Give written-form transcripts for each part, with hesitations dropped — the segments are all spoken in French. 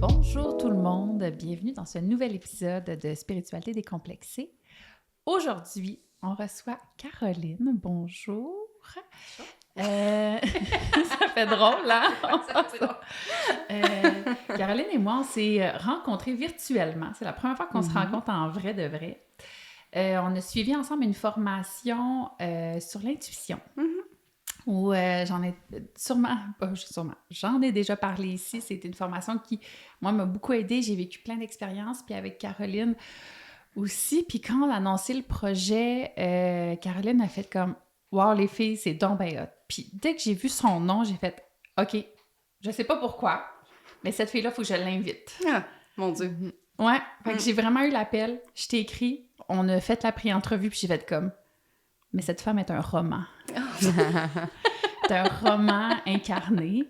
Bonjour tout le monde, bienvenue dans ce nouvel épisode de Spiritualité décomplexée. Aujourd'hui, on reçoit Caroline. Bonjour. Ça fait drôle, hein? Ça fait drôle. Caroline et moi, on s'est rencontrés virtuellement. C'est la première fois qu'on se rencontre en vrai de vrai. On a suivi ensemble une formation sur l'intuition. Où j'en ai j'en ai déjà parlé ici. C'est une formation qui, moi, m'a beaucoup aidée. J'ai vécu plein d'expériences, puis avec Caroline aussi. Puis quand on a annoncé le projet, Caroline a fait comme « Wow, les filles, c'est donc ben hot ». Puis dès que j'ai vu son nom, j'ai fait « OK, je sais pas pourquoi, mais cette fille-là, il faut que je l'invite ». Ah, mon Dieu. Ouais, fait que j'ai vraiment eu l'appel. Je t'ai écrit, on a fait la pré-entrevue, puis j'ai fait comme « Mais cette femme est un roman ». C'est un roman incarné.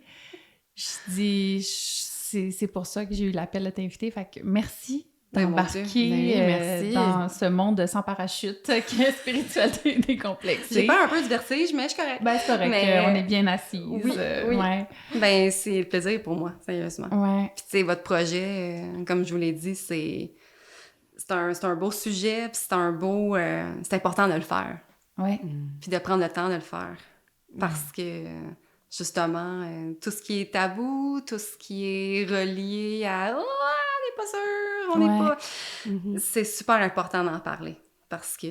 Je dis, c'est pour ça que j'ai eu l'appel de t'inviter. Fait que merci d'embarquer dans ce monde sans parachute qui est spiritualité décomplexée. J'ai pas un peu de vertige, mais je suis correcte. Ben, c'est correct, on est bien assises. Oui. Ouais. Ben, c'est le plaisir pour moi, sérieusement. Ouais. Puis, tu sais, votre projet, comme je vous l'ai dit, c'est un beau sujet, puis c'est important de le faire. Ouais. Puis de prendre le temps de le faire. Parce que, justement, tout ce qui est tabou, tout ce qui est relié à « Oh, on n'est pas sûr, on n'est pas... » C'est super important d'en parler. Parce que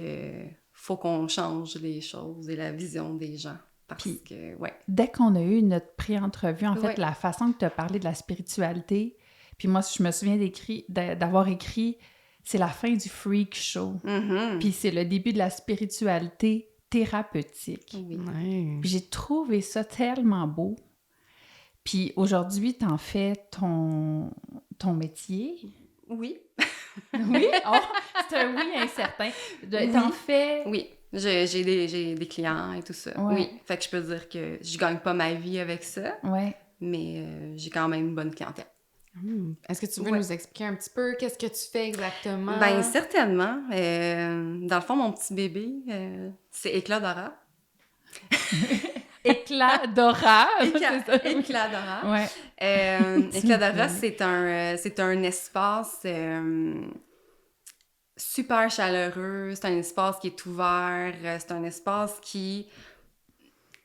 faut qu'on change les choses et la vision des gens. Parce que, dès qu'on a eu notre pré-entrevue, en fait, la façon que tu as parlé de la spiritualité, puis moi, je me souviens d'avoir écrit « C'est la fin du freak show ». Puis c'est le début de la spiritualité thérapeutique. Oui. Puis j'ai trouvé ça tellement beau. Puis aujourd'hui, t'en fais ton métier. Oui. Oui? Oh, c'est un oui incertain. T'en fais... Oui. J'ai des clients et tout ça. Ouais. Oui. Fait que je peux dire que je gagne pas ma vie avec ça. Ouais. Mais j'ai quand même une bonne clientèle. Est-ce que tu veux nous expliquer un petit peu qu'est-ce que tu fais exactement? Ben certainement. Dans le fond, mon petit bébé, c'est Éclat Dora. Éclat Dora. Éclat Dora. Ouais. Éclat Dora, c'est un espace super chaleureux. C'est un espace qui est ouvert. C'est un espace qui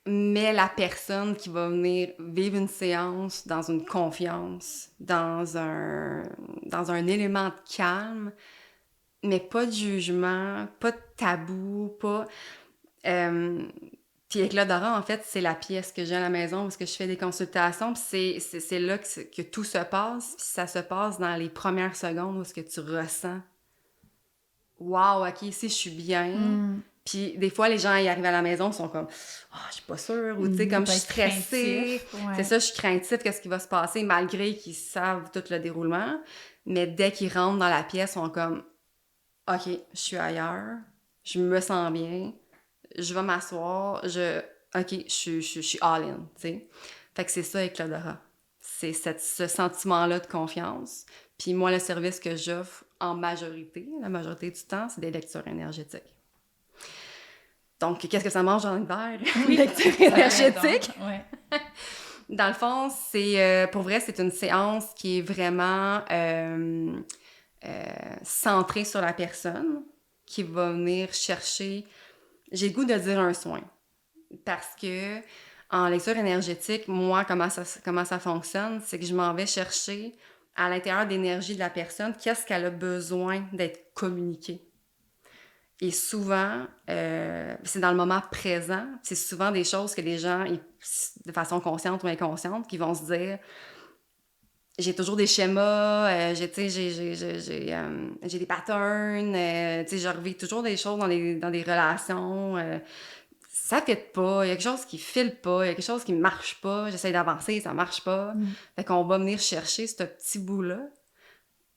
met la personne qui va venir vivre une séance dans une confiance, dans un élément de calme, mais pas de jugement, pas de tabou, pas... Puis Éclat Dora, en fait, c'est la pièce que j'ai à la maison parce que je fais des consultations, puis c'est là que tout se passe, puis ça se passe dans les premières secondes où est-ce que tu ressens « Wow, OK, ici, je suis bien ». Puis des fois, les gens y arrivent à la maison, ils sont comme « Ah, je suis pas sûre » ou tu sais, comme je suis stressée. C'est ça, je suis craintif, qu'est-ce qui va se passer, malgré qu'ils savent tout le déroulement. Mais dès qu'ils rentrent dans la pièce, ils sont comme « OK, je suis ailleurs, je me sens bien, je vais m'asseoir, OK, je suis all-in », tu sais. Fait que c'est ça, Éclat Dora. C'est ce sentiment-là de confiance. Puis moi, le service que j'offre en majorité, la majorité du temps, c'est des lectures énergétiques. Donc, qu'est-ce que ça mange dans l'hiver? Oui, lecture énergétique. Ouais. Dans le fond, pour vrai, c'est une séance qui est vraiment centrée sur la personne, qui va venir chercher, j'ai le goût de dire un soin. Parce que en lecture énergétique, moi, comment ça fonctionne, c'est que je m'en vais chercher à l'intérieur de l'énergie de la personne, qu'est-ce qu'elle a besoin d'être communiqué. Et souvent, c'est dans le moment présent, c'est souvent des choses que les gens, de façon consciente ou inconsciente, qui vont se dire « J'ai toujours des schémas, j'ai des patterns, je revis toujours des choses dans des relations, ça fit pas, il y a quelque chose qui file pas, il y a quelque chose qui marche pas, j'essaie d'avancer, ça marche pas. » Fait qu'on va venir chercher ce petit bout-là,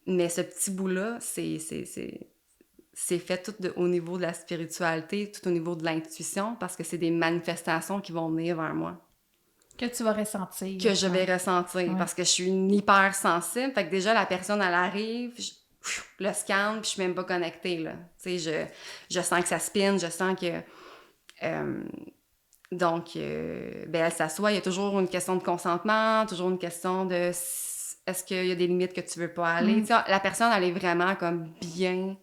mais ce petit bout-là, c'est fait tout au niveau de la spiritualité, tout au niveau de l'intuition, parce que c'est des manifestations qui vont venir vers moi. Que tu vas ressentir. Que je vais ressentir, parce que je suis une hypersensible. Fait que déjà, la personne, elle arrive, le scanne, puis je suis même pas connectée, là. Tu sais, je sens que ça spinne, je sens que... elle s'assoit, il y a toujours une question de consentement, toujours une question de Est-ce qu'il y a des limites que tu veux pas aller? Tu sais, la personne, elle est vraiment comme bien,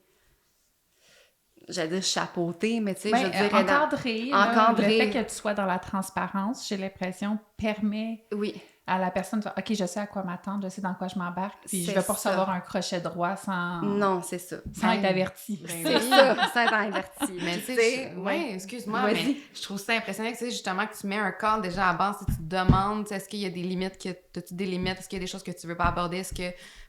j'allais dire chapeautée, mais tu sais, je dirais... encadrée. Encadrée. Le fait que tu sois dans la transparence, j'ai l'impression, permet Oui. à la personne de faire « OK, je sais à quoi m'attendre, je sais dans quoi je m'embarque, puis je vais pas recevoir un crochet droit sans... » Non, c'est ça. Sans être averti. C'est ça, sans être averti. Mais tu sais, excuse-moi, mais je trouve ça impressionnant que, tu sais, justement, que tu mets un cadre déjà à base, si tu te demandes, est-ce qu'il y a des limites, as-tu des limites, est-ce qu'il y a des choses que tu veux pas aborder,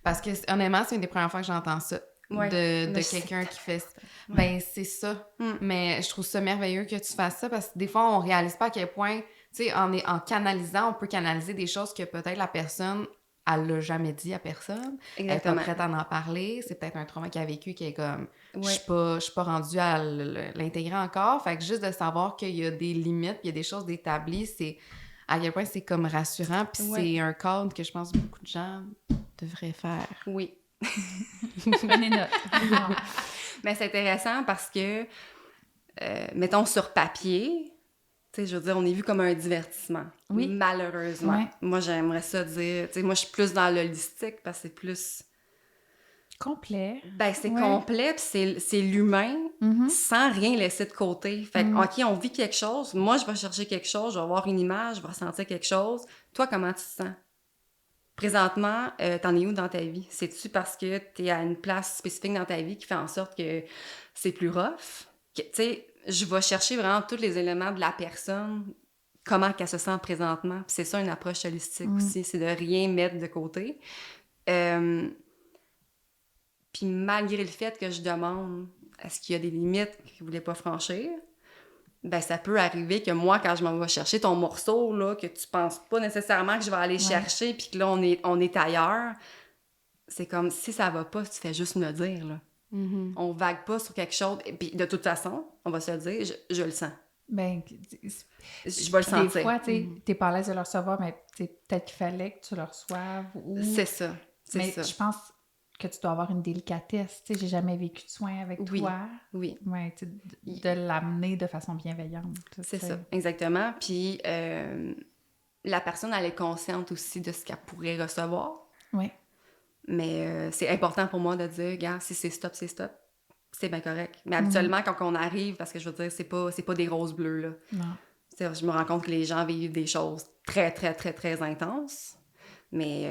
parce que, honnêtement, c'est une des premières fois que j'entends ça. De quelqu'un qui fait... Ben, c'est ça. Mais je trouve ça merveilleux que tu fasses ça, parce que des fois, on réalise pas à quel point, tu sais, en canalisant, on peut canaliser des choses que peut-être la personne, elle l'a jamais dit à personne. Exactement. Elle est pas prête à en parler. C'est peut-être un trauma qu'elle a vécu qui est comme... Je suis pas rendue à l'intégrer encore. Fait que juste de savoir qu'il y a des limites, il y a des choses d'établies, c'est... À quel point c'est comme rassurant, puis c'est un cadre que je pense que beaucoup de gens devraient faire. Oui. Prenez note. Mais c'est intéressant parce que, mettons, sur papier, tu sais, je veux dire, on est vu comme un divertissement. Oui. Malheureusement. Ouais. Moi, j'aimerais ça dire... Tu sais, moi, je suis plus dans l'holistique parce que c'est plus... Complet. Ben, c'est complet, puis c'est l'humain sans rien laisser de côté. Fait que, OK, on vit quelque chose. Moi, je vais chercher quelque chose, je vais avoir une image, je vais ressentir quelque chose. Toi, comment tu te sens? Présentement, t'en es où dans ta vie? C'est-tu parce que t'es à une place spécifique dans ta vie qui fait en sorte que c'est plus rough? Tu sais, je vais chercher vraiment tous les éléments de la personne, comment qu'elle se sent présentement. Puis c'est ça, une approche holistique aussi, c'est de rien mettre de côté. Puis malgré le fait que je demande est-ce qu'il y a des limites que vous voulez pas franchir, ben ça peut arriver que moi, quand je m'en vais chercher ton morceau, là, que tu penses pas nécessairement que je vais aller chercher, puis que là, on est ailleurs, c'est comme, si ça va pas, tu fais juste me le dire, là. On vague pas sur quelque chose, et puis de toute façon, on va se le dire, je le sens. Ben, je vais le sentir. Des fois, t'es pas à l'aise de le recevoir, mais peut-être qu'il fallait que tu le reçoives. C'est ça, mais je pense que tu dois avoir une délicatesse. Tu sais, j'ai jamais vécu de soins avec toi. Oui. Ouais, de l'amener de façon bienveillante. C'est ça, exactement. Puis la personne, elle est consciente aussi de ce qu'elle pourrait recevoir. Oui. Mais c'est important pour moi de dire, regarde, si c'est stop, c'est stop. C'est bien correct. Mais habituellement, quand on arrive, parce que je veux dire, c'est pas des roses bleues, là. Non. C'est-à-dire, je me rends compte que les gens vivent des choses très, très, très, très intenses. Mais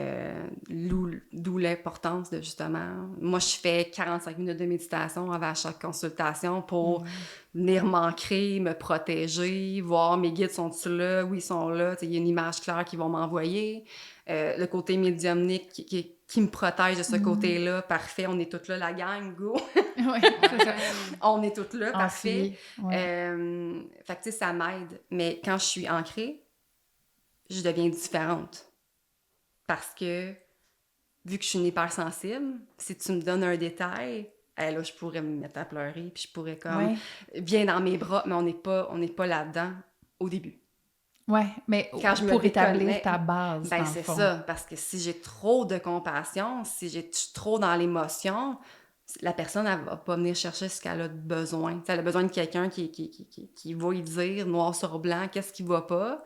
d'où l'importance de, justement... Moi, je fais 45 minutes de méditation avant chaque consultation pour venir m'ancrer, me protéger, voir mes guides sont-ils là, oui, ils sont là. Il y a une image claire qu'ils vont m'envoyer. Le côté médiumnique qui me protège de ce côté-là, parfait, on est toutes là, la gang, go! Oui, c'est ça. On est toutes là, parfait. Fait que, tu sais, ça m'aide. Mais quand je suis ancrée, je deviens différente. Parce que, vu que je suis une hypersensible, si tu me donnes un détail, là, je pourrais me mettre à pleurer, puis je pourrais comme... Viens dans mes bras, mais on n'est pas là-dedans au début. Ouais, mais quand pour établir ta base, ben c'est ça, parce que si j'ai trop de compassion, si j'ai trop dans l'émotion, la personne, elle va pas venir chercher ce qu'elle a besoin. T'sais, elle a besoin de quelqu'un qui va lui dire noir sur blanc qu'est-ce qui va pas.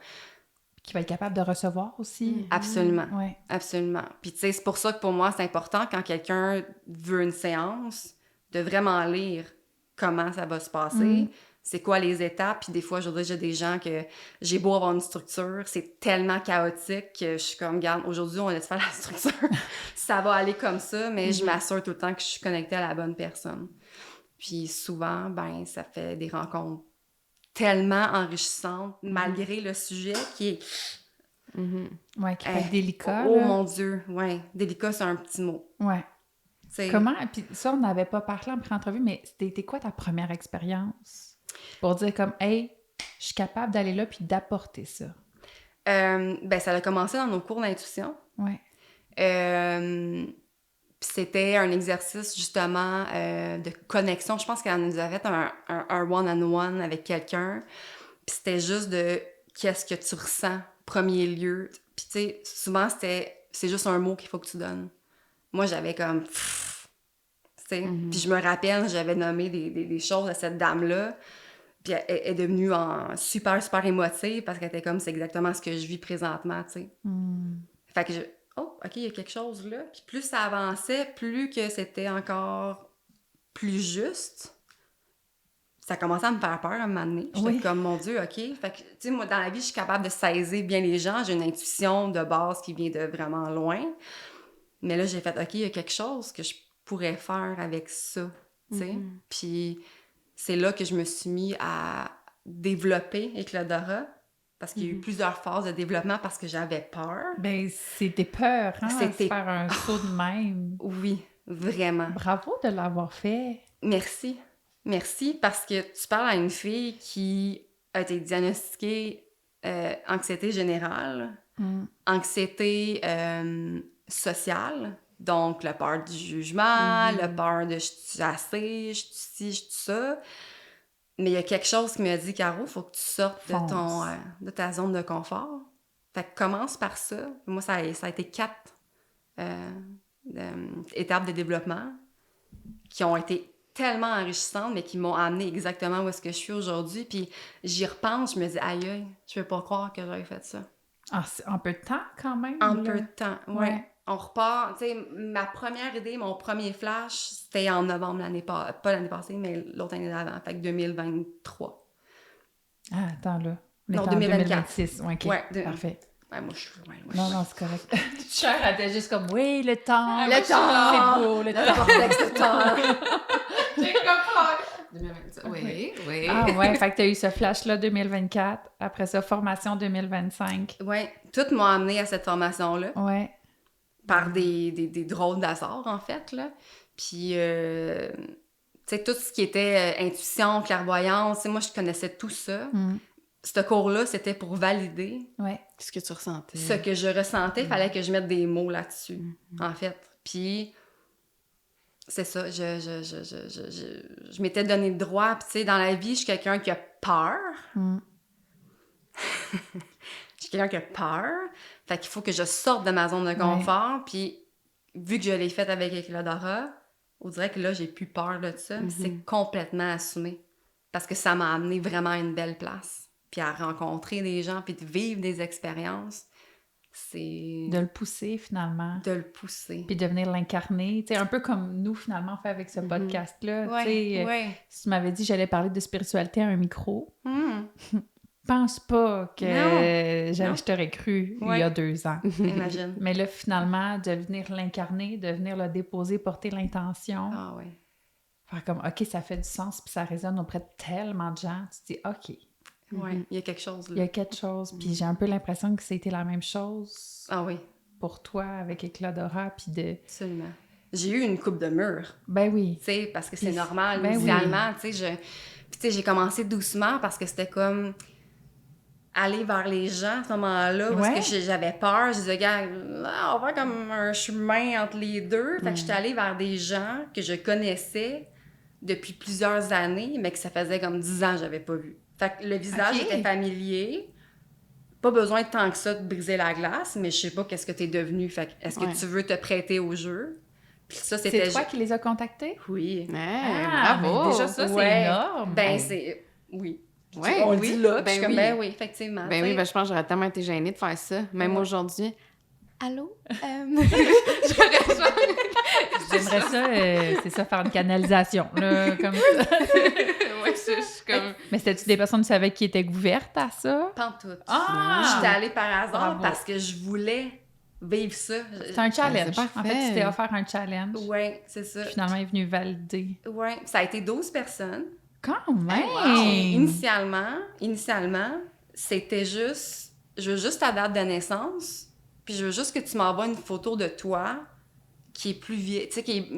Qui va être capable de recevoir aussi. Absolument. Ouais. Absolument. Puis tu sais, c'est pour ça que pour moi, c'est important quand quelqu'un veut une séance, de vraiment lire comment ça va se passer. C'est quoi les étapes, puis des fois, je veux dire, j'ai des gens que j'ai beau avoir une structure, c'est tellement chaotique que je suis comme, regarde, aujourd'hui, on laisse faire la structure. Ça va aller comme ça, mais je m'assure tout le temps que je suis connectée à la bonne personne. Puis souvent, ben ça fait des rencontres tellement enrichissantes, malgré le sujet qui est... Ouais, qui peut être délicat. Oh mon Dieu, ouais. Délicat, c'est un petit mot. Ouais. Comment... Puis ça, on n'avait pas parlé en pré-entrevue, mais c'était quoi ta première expérience? Pour dire comme, hey, je suis capable d'aller là puis d'apporter ça. Ben, ça a commencé dans nos cours d'intuition. Ouais. Puis c'était un exercice, justement, de connexion. Je pense qu'elle nous avait fait un one-on-one avec quelqu'un. Puis c'était juste de qu'est-ce que tu ressens, premier lieu. Puis tu sais, souvent, c'est juste un mot qu'il faut que tu donnes. Moi, j'avais comme... tu sais. Puis je me rappelle, j'avais nommé des choses à cette dame-là. Puis elle est devenue super, super émotive parce qu'elle était comme, c'est exactement ce que je vis présentement, tu sais. Fait que oh, OK, il y a quelque chose là. Puis plus ça avançait, plus que c'était encore plus juste. Ça commençait à me faire peur à un moment donné. J'étais comme, mon Dieu, OK. Fait que, tu sais, moi, dans la vie, je suis capable de saisir bien les gens. J'ai une intuition de base qui vient de vraiment loin. Mais là, j'ai fait, OK, il y a quelque chose que je pourrais faire avec ça, tu sais. Puis c'est là que je me suis mis à développer Éclat-Dora. Parce qu'il y a eu plusieurs phases de développement parce que j'avais peur. Ben, c'était peur, hein, C'était... de faire un saut de même. Oui, vraiment. Bravo de l'avoir fait. Merci. Merci, parce que tu parles à une fille qui a été diagnostiquée anxiété générale, anxiété sociale, donc la peur du jugement, la peur de je suis assez, je suis ci, je suis ça. Mais il y a quelque chose qui m'a dit, Caro, il faut que tu sortes de ta zone de confort. Fait que commence par ça. Moi, ça a été 4 étapes de développement qui ont été tellement enrichissantes, mais qui m'ont amené exactement où est-ce que je suis aujourd'hui. Puis j'y repense, je me dis, aïe, aïe, je peux pas croire que j'aurais fait ça. Ah, c'est en peu de temps, quand même. En là. peu de temps, ouais. On repart, tu sais, ma première idée, mon premier flash, c'était en novembre pas l'année passée, mais l'autre année d'avant, fait que 2023. Ah, attends, là. Non, en 2026. OK, parfait. Ouais, moi, je suis... Non, c'est correct. Cher, elle était juste comme, oui, le temps. Le temps! C'est beau, le temps. Vortex de temps! J'ai comme 2027. Oui. Ah ouais, fait que t'as eu ce flash-là 2024. Après ça, formation 2025. Ouais, tout m'a amené à cette formation-là. Ouais. Par des drôles d'hasard, en fait, là. Puis, tu sais, tout ce qui était intuition, clairvoyance, tu sais, moi, je connaissais tout ça. Ce cours-là, c'était pour valider ce que tu ressentais. ce que je ressentais. Il fallait que je mette des mots là-dessus, en fait. Puis, c'est ça, je m'étais donné le droit. Puis, tu sais, dans la vie, je suis quelqu'un qui a peur. Je suis quelqu'un qui a peur. Fait qu'il faut que je sorte de ma zone de confort. Puis, vu que je l'ai faite avec Éclat-Dora, on dirait que là, j'ai plus peur de ça. C'est complètement assumé. Parce que ça m'a amené vraiment à une belle place. Puis à rencontrer des gens, puis de vivre des expériences. C'est... De le pousser, finalement. De le pousser. Puis de venir l'incarner. Tu sais, un peu comme nous, finalement, on fait avec ce podcast-là. Tu sais, si tu m'avais dit que j'allais parler de spiritualité à un micro, pense pas que je t'aurais cru il y a 2 ans. Imagine. Mais là, finalement, de venir l'incarner, de venir le déposer, porter l'intention. Ah oui. Faire comme, OK, ça fait du sens, puis ça résonne auprès de tellement de gens. Tu te dis, OK. Oui, il y a quelque chose là. Il y a quelque chose. Puis j'ai un peu l'impression que c'était la même chose pour toi avec Éclat-Dora, puis de... Absolument. J'ai eu une coupe de mur. Ben oui. Tu sais, parce que c'est normal, ben initialement. Tu sais, j'ai commencé doucement parce que c'était comme... aller vers les gens à ce moment-là, parce que j'avais peur. Je disais, gars, on va comme un chemin entre les deux. Fait que j'étais allée vers des gens que je connaissais depuis plusieurs années, mais que ça faisait comme 10 ans que j'avais pas vu. Fait que le visage était familier. Pas besoin de tant que ça de briser la glace, mais je sais pas qu'est-ce que t'es devenu. Fait que est-ce que tu veux te prêter au jeu? Puis ça, c'était... C'est toi qui les as contactés? Oui. Bravo! Déjà, ça, c'est énorme. Ben, c'est... Oui. Ouais, on le dit là, puis je suis comme, oui. oui, effectivement. Ben oui, je pense que j'aurais tellement été gênée de faire ça. Même aujourd'hui. Allô? J'aimerais ça, c'est ça, faire une canalisation, là, comme ça. Ouais, je suis comme... Mais c'était-tu des personnes qui savaient qui étaient ouvertes à ça? Pantoute. Ah! J'étais allée par hasard Bravo. parce que je voulais vivre ça. C'est un challenge. C'est parfait. En fait, tu t'es offert un challenge. Oui, c'est ça. Finalement, il est venu valider. Oui, ça a été 12 personnes. Quand même! Puis initialement, c'était juste... Je veux juste ta date de naissance, puis je veux juste que tu m'envoies une photo de toi qui est plus vieille, tu sais, qui est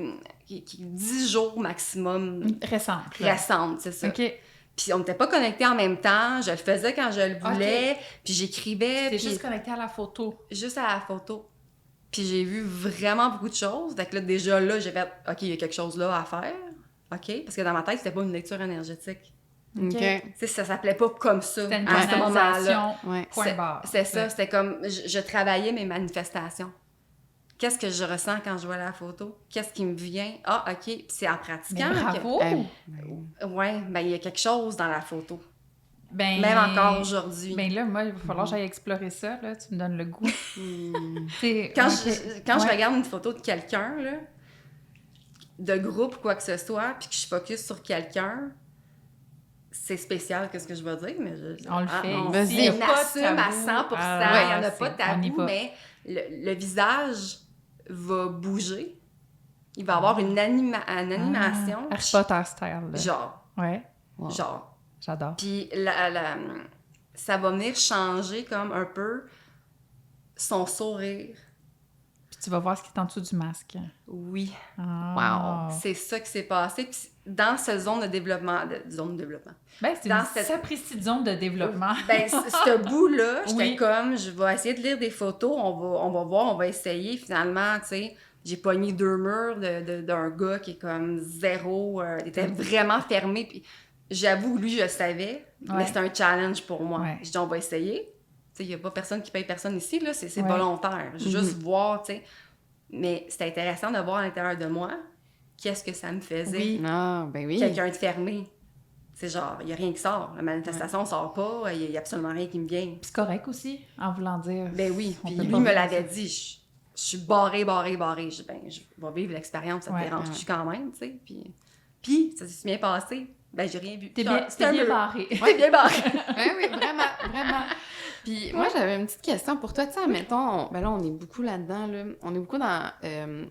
10 jours maximum Récente. Là. récente, c'est ça. OK. Puis on n'était pas connectés en même temps, je le faisais quand je le voulais, puis j'écrivais. T'es puis juste connecté à la photo. juste à la photo. Puis j'ai vu vraiment beaucoup de choses. Fait que là, déjà là, j'ai fait, OK, il y a quelque chose là à faire. OK? Parce que dans ma tête, c'était pas une lecture énergétique. OK. Tu sais, ça s'appelait pas comme ça C'était une à ce moment-là. canalisation, Ouais. point barre. C'est ça, Ouais. c'était comme, je travaillais mes manifestations. Qu'est-ce que je ressens quand je vois la photo? Qu'est-ce qui me vient? Ah, OK, puis c'est en Mais pratiquant. bravo! Ouais, ben il y a quelque chose dans la photo. Ben, même encore aujourd'hui. Ben là, moi, il va falloir que j'aille explorer ça, là. Tu me donnes le goût. Quand je regarde une photo de quelqu'un, là, de groupe ou quoi que ce soit, puis que je focus sur quelqu'un, c'est spécial, qu'est-ce que je vais dire, mais on le fait. On Vas-y. assume à 100%, il n'y en a pas de tabou, va. mais le visage va bouger. Il va avoir une animation. Harry Potter style, là. Genre. Ouais. Wow. Genre. J'adore. Puis ça va venir changer comme un peu son sourire. Puis tu vas voir ce qui est en dessous du masque. Oui. Ah. C'est ça qui s'est passé. Puis dans cette zone de développement... Ben, c'est dans une cette- sapristi zone de développement. Ben, ce bout-là, j'étais Oui. comme, je vais essayer de lire des photos, on va voir, on va essayer. Finalement, tu sais, j'ai pogné 2 murs d'un gars qui est comme zéro, il était vraiment fermé. Puis j'avoue, lui, je le savais, mais c'était un challenge pour moi. Ouais. Je dis, on va essayer. Tu sais, il n'y a pas personne qui paye personne ici, là, c'est Ouais. volontaire. Juste voir, tu sais. Mais c'était intéressant de voir à l'intérieur de moi qu'est-ce que ça me faisait. Oui. Ah, ben oui. Quelqu'un de fermé. C'est genre, il n'y a rien qui sort. La manifestation ne sort pas, il n'y a absolument rien qui me vient. Puis c'est correct aussi, en voulant dire. Ben oui, on puis peut lui pas me vivre l'avait ça. dit, je suis barrée. Je dis, ben, je vais vivre l'expérience, ça te Ouais, dérange-tu quand même, tu sais. Puis ça s'est bien passé, ben j'ai rien vu. T'es bien, C'était un bien mur. barré. T'es bien barré. Oui, oui, vraiment, vraiment. Puis moi, j'avais une petite question pour toi. Tu sais, admettons, ben là, on est beaucoup là-dedans, là. On est beaucoup dans,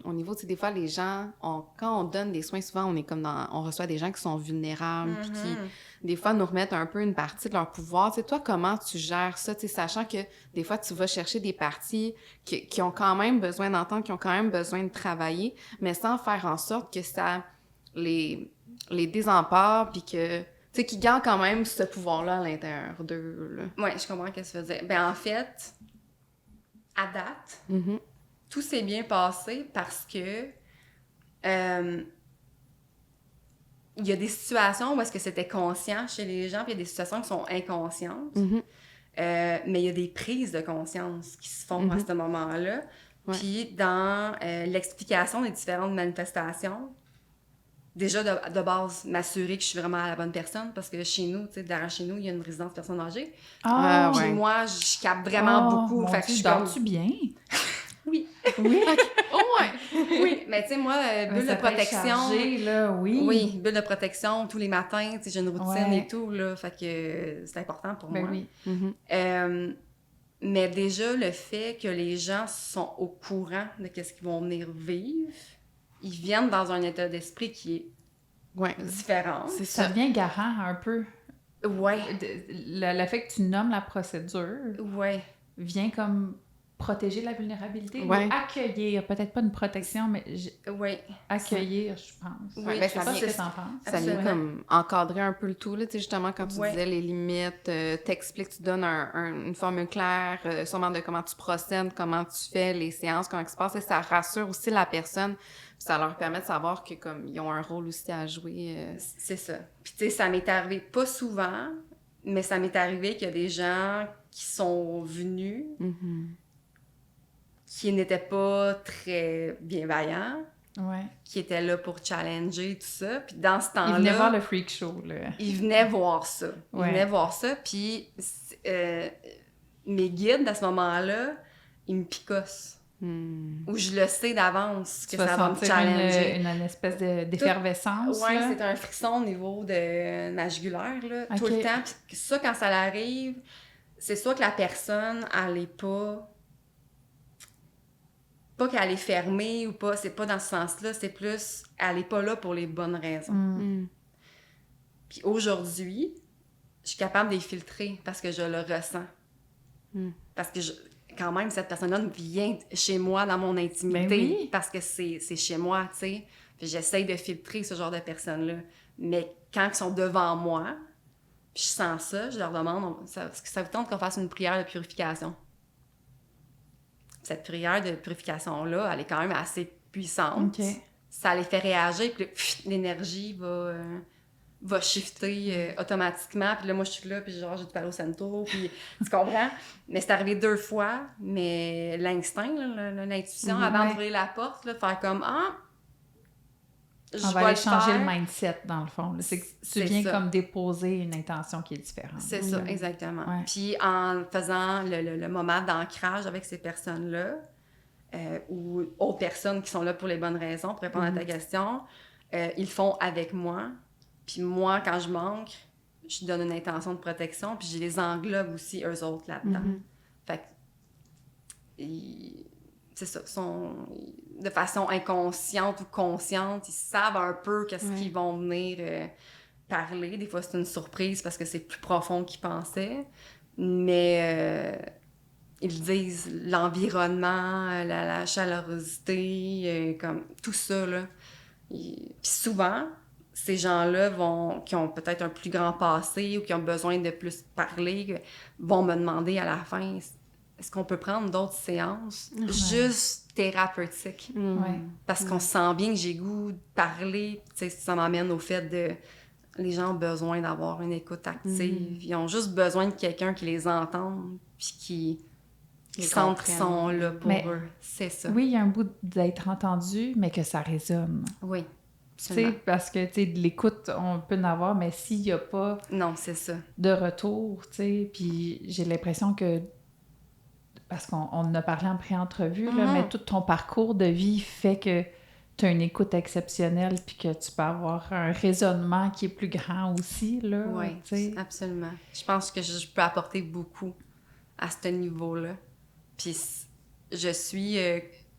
au niveau, tu sais, des fois, les gens, quand on donne des soins, souvent, on est comme on reçoit des gens qui sont vulnérables, puis qui, des fois, nous remettent un peu une partie de leur pouvoir. Tu sais, toi, comment tu gères ça, tu sais, sachant que des fois, tu vas chercher des parties qui ont quand même besoin d'entendre, qui ont quand même besoin de travailler, mais sans faire en sorte que ça les désempare, puis que... Tu sais, qui gagnent quand même ce pouvoir-là à l'intérieur d'eux, là. Oui, je comprends ce que tu veux dire. Ben en fait, à date, Mm-hmm. tout s'est bien passé parce que il y a des situations où est-ce que c'était conscient chez les gens, puis il y a des situations qui sont inconscientes. Mm-hmm. Mais il y a des prises de conscience qui se font à ce moment-là. Ouais. Puis dans l'explication des différentes manifestations, déjà de base, m'assurer que je suis vraiment la bonne personne, parce que chez nous, tu sais, derrière chez nous, il y a une résidence personnes âgées. Ah, Puis ouais. moi, je capte vraiment beaucoup. Mon Fait que Dieu, je suis comme... dors-tu bien? Oui. Oui. Oh ouais! Oui, mais tu sais, moi, bulle de Ça peut être protection... chargé, là, oui. Oui, bulle de protection tous les matins, tu sais, j'ai une routine Ouais. et tout, là, fait que c'est important pour Ben moi. oui. Mm-hmm. Mais déjà, le fait que les gens sont au courant de ce qu'ils vont venir vivre, ils viennent dans un état d'esprit qui est Ouais. différent. C'est Ça ça. devient garant un peu. Ouais, Le fait que tu nommes la procédure ouais. vient comme protéger la vulnérabilité Ouais. ou accueillir, peut-être pas une protection, mais Ouais. accueillir, je pense. Oui, ben, Je sais ça pas vient- ce que t'en penses. Ça vient Absolument. comme encadrer un peu le tout, là, tu sais, justement, quand tu Ouais. disais les limites, t'expliques, tu donnes une formule claire, sûrement de comment tu procèdes, comment tu fais les séances, comment ça se passe, et ça rassure aussi la personne, puis ça leur permet de savoir que, comme, ils ont un rôle aussi à jouer. C'est ça. Puis tu sais, ça m'est arrivé pas souvent, mais ça m'est arrivé qu'il y a des gens qui sont venus, Mm-hmm. qui n'étaient pas très bienveillants, Ouais. qui étaient là pour challenger, tout ça. Puis dans ce Ils temps-là... venaient voir le freak show, là. Ils venaient voir ça. Ils Ouais. venaient voir ça, puis mes guides, à ce moment-là, ils me picossent. Ou je le sais d'avance que Tu vas ça va me sentir challenger. une espèce d'effervescence, Ouais, là. c'est un frisson au niveau de ma jugulaire, là, tout Ok. le temps. Puis ça, quand ça arrive, c'est soit que la personne, elle est pas... Pas qu'elle est fermée ou pas, c'est pas dans ce sens-là, c'est plus, elle est pas là pour les bonnes raisons. Mm. Puis aujourd'hui, je suis capable de les filtrer parce que je le ressens. Parce que quand même, cette personne-là vient chez moi dans mon intimité. Ben oui. Parce que c'est chez moi, tu sais. Puis j'essaye de filtrer ce genre de personnes-là. Mais quand ils sont devant moi, puis je sens ça, je leur demande, est-ce que ça vous tente qu'on fasse une prière de purification? Cette prière de purification-là, elle est quand même assez puissante. OK. Ça les fait réagir, puis l'énergie va shifter automatiquement. Puis là, moi, je suis là, puis genre, j'ai du Palo Santo, puis tu comprends? Mais c'est arrivé 2 fois, mais l'instinct, là, l'intuition, avant ouais. d'ouvrir la porte, là, de faire comme « Ah! » On va aller changer le mindset, dans le fond. C'est que tu viens ça. comme déposer une intention qui est différente. C'est ça, exactement. Ouais. Puis en faisant le moment d'ancrage avec ces personnes-là, ou autres personnes qui sont là pour les bonnes raisons, pour répondre à ta question, ils le font avec moi. Puis moi, quand je manque, je donne une intention de protection, puis je les englobe aussi, eux autres, là-dedans. Fait que, c'est ça, de façon inconsciente ou consciente, ils savent un peu qu'est-ce qu'ils vont venir parler. Des fois, c'est une surprise parce que c'est plus profond qu'ils pensaient, mais ils disent l'environnement, la chaleurosité, comme tout ça, là. Puis souvent, ces gens-là qui ont peut-être un plus grand passé ou qui ont besoin de plus parler, vont me demander à la fin, est-ce qu'on peut prendre d'autres séances juste thérapeutiques? Parce qu'on sent bien que j'ai goût de parler. Ça m'amène au fait de... Les gens ont besoin d'avoir une écoute active. Ils ont juste besoin de quelqu'un qui les entende puis qui sentent qu'ils sont là pour eux. C'est ça. Oui, il y a un bout d'être entendu, mais que ça résonne. Oui, tu sais, parce que, tu sais, de l'écoute, on peut en avoir, mais s'il n'y a pas... Non, c'est ça. De retour, tu sais, puis j'ai l'impression que... Parce qu'on en a parlé en pré-entrevue, là, mais tout ton parcours de vie fait que tu as une écoute exceptionnelle puis que tu peux avoir un raisonnement qui est plus grand aussi, là. Oui, absolument. Je pense que je peux apporter beaucoup à ce niveau-là. Puis je suis...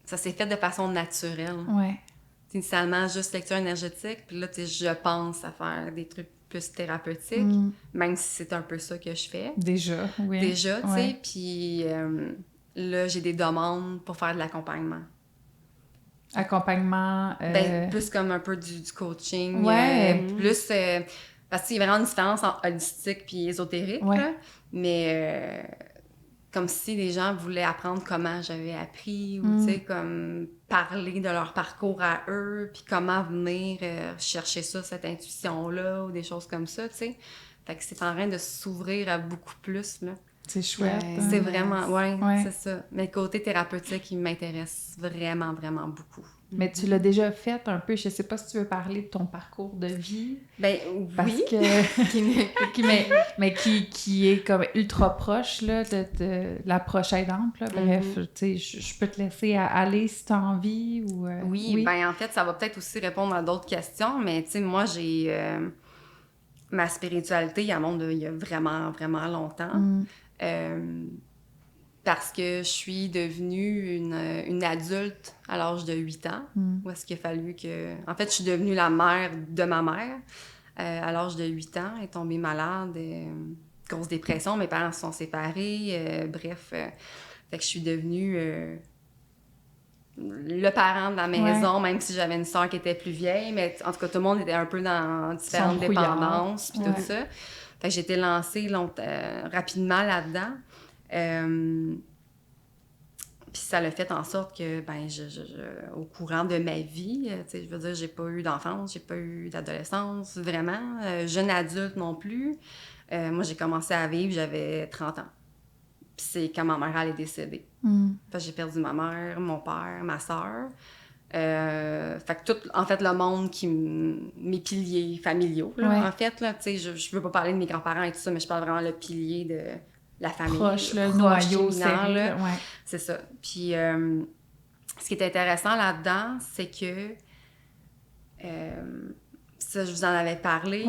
ça s'est fait de façon naturelle. Oui. Initialement, juste lecture énergétique. Puis là, tu sais, je pense à faire des trucs plus thérapeutiques, même si c'est un peu ça que je fais. Déjà, oui. Déjà, tu sais. Puis là, j'ai des demandes pour faire de l'accompagnement. Accompagnement... plus comme un peu du coaching. Plus... parce qu'il y a vraiment une différence entre holistique puis ésotérique, là. Mais... comme si les gens voulaient apprendre comment j'avais appris, ou, tu sais, comme parler de leur parcours à eux, puis comment venir chercher ça, cette intuition-là, ou des choses comme ça, tu sais. Fait que c'est en train de s'ouvrir à beaucoup plus, là. C'est chouette. C'est vraiment... c'est ça. Mais le côté thérapeutique, il m'intéresse vraiment, vraiment beaucoup. Mais tu l'as déjà fait un peu, je sais pas si tu veux parler de ton parcours de vie. Ben parce oui. mais qui est comme ultra proche là, de l'approche aidante. Là. Bref, tu sais, je peux te laisser aller si tu as envie. Ou, oui, ben en fait, ça va peut-être aussi répondre à d'autres questions, mais tu sais, moi, j'ai... ma spiritualité, elle monte il y a vraiment, vraiment longtemps. Parce que je suis devenue une adulte à l'âge de 8 ans, où est-ce qu'il a fallu que... En fait, je suis devenue la mère de ma mère à l'âge de 8 ans. Elle est tombée malade, grosse dépression, mes parents se sont séparés, bref. Fait que je suis devenue le parent de la maison, même si j'avais une sœur qui était plus vieille, mais en tout cas, tout le monde était un peu dans différentes dépendances, puis tout ça. Fait que j'ai été lancée rapidement là-dedans. Puis ça l'a fait en sorte que, ben, au courant de ma vie, tu sais, je veux dire, j'ai pas eu d'enfance, j'ai pas eu d'adolescence, vraiment. Jeune adulte non plus. Moi, j'ai commencé à vivre, j'avais 30 ans. Puis c'est quand ma mère, elle est décédée. Fait que j'ai perdu ma mère, mon père, ma sœur. Fait que tout, en fait, le monde mes piliers familiaux, là, en fait, là, tu sais, je veux pas parler de mes grands-parents et tout ça, mais je parle vraiment le pilier de la famille. Proche, le noyau, là. C'est ça. Puis, ce qui est intéressant là-dedans, c'est que, ça, je vous en avais parlé,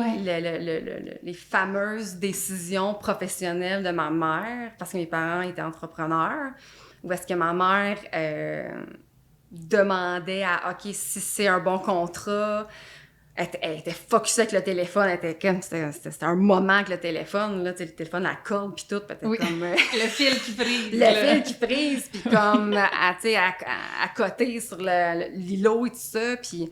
les fameuses décisions professionnelles de ma mère, parce que mes parents étaient entrepreneurs, où est-ce que ma mère demandait à, OK, si c'est un bon contrat... Elle était focusée avec le téléphone, c'était un moment avec le téléphone, là, tu sais, le téléphone à corde, puis tout, peut-être comme... le fil qui frise. Le fil qui frise, puis comme, tu sais, à côté sur l'îlot et tout ça, puis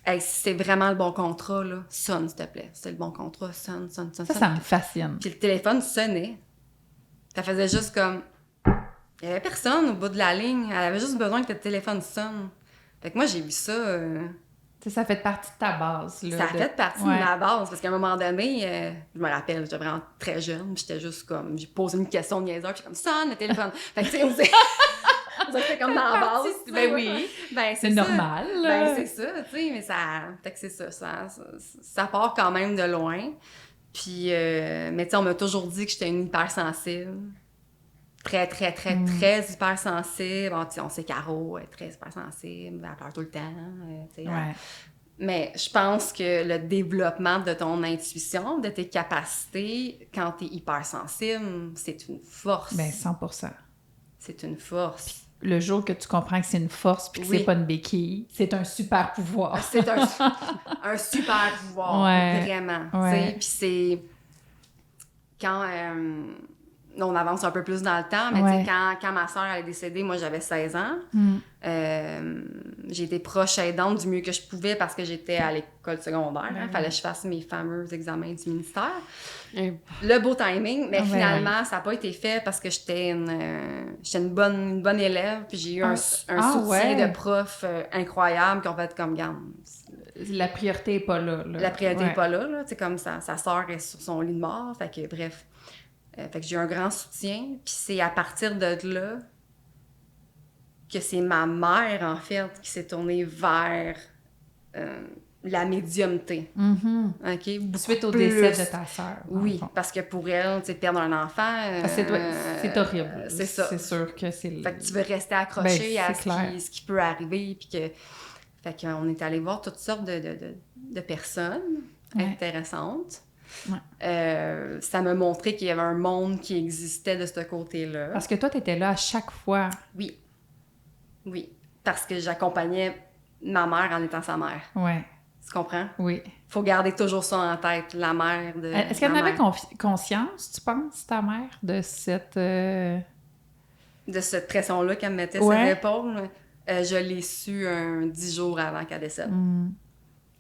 hey, si c'est vraiment le bon contrat, là, sonne, s'il te plaît. C'est le bon contrat, sonne. Ça me fascine. Puis le téléphone sonnait. Ça faisait juste comme... Il y avait personne au bout de la ligne, elle avait juste besoin que le téléphone sonne. Fait que moi, j'ai vu ça... Ça fait partie de ta base. Là, ça fait partie de ma base, parce qu'à un moment donné, je me rappelle, j'étais vraiment très jeune, j'étais juste comme, j'ai posé une question de niaiseur, puis j'ai comme, sonne le téléphone. Fait que, tu sais, vous dirait que c'est comme dans la base. Ben oui, ben, c'est normal. Ben, c'est ça, tu sais, mais fait que c'est ça part quand même de loin. Puis, mais tu sais, on m'a toujours dit que j'étais une hypersensible. Très, très, très, très hypersensible. Bon, on sait Caro, elle est très hypersensible, elle pleure tout le temps. Tu sais, mais je pense que le développement de ton intuition, de tes capacités, quand tu es hypersensible, c'est une force. Ben 100%. C'est une force. Puis, le jour que tu comprends que c'est une force puis que c'est pas une béquille, c'est un super pouvoir. C'est un super pouvoir, vraiment. Puis c'est... Quand... on avance un peu plus dans le temps, mais quand ma soeur est décédée, moi, j'avais 16 ans. J'ai été proche aidante du mieux que je pouvais parce que j'étais à l'école secondaire. Il fallait que je fasse mes fameux examens du ministère. Le beau timing, mais finalement, ça n'a pas été fait parce que j'étais une bonne élève, puis j'ai eu un soutien de profs incroyable qui ont fait comme, garde. La priorité n'est pas là. La priorité n'est pas là. Tu sais, comme sa soeur est sur son lit de mort. Fait que, bref. Fait que j'ai eu un grand soutien. Puis c'est à partir de là que c'est ma mère, en fait, qui s'est tournée vers la médiumnité. OK? Suite au décès de ta sœur. Oui, parce que pour elle, tu sais, perdre un enfant... c'est horrible. C'est ça. C'est sûr que c'est... Fait que tu veux rester accroché à ce qui peut arriver. Puis que... Fait qu'on est allé voir toutes sortes de personnes intéressantes. Ça m'a montré qu'il y avait un monde qui existait de ce côté-là. Parce que toi, tu étais là à chaque fois. Oui. Parce que j'accompagnais ma mère en étant sa mère. Tu comprends? Oui. Faut garder toujours ça en tête, la mère de... Est-ce qu'elle en avait conscience, tu penses, ta mère, de cette... De cette pression-là qu'elle me mettait sur l'épaule? Je l'ai su 10 jours avant qu'elle décède.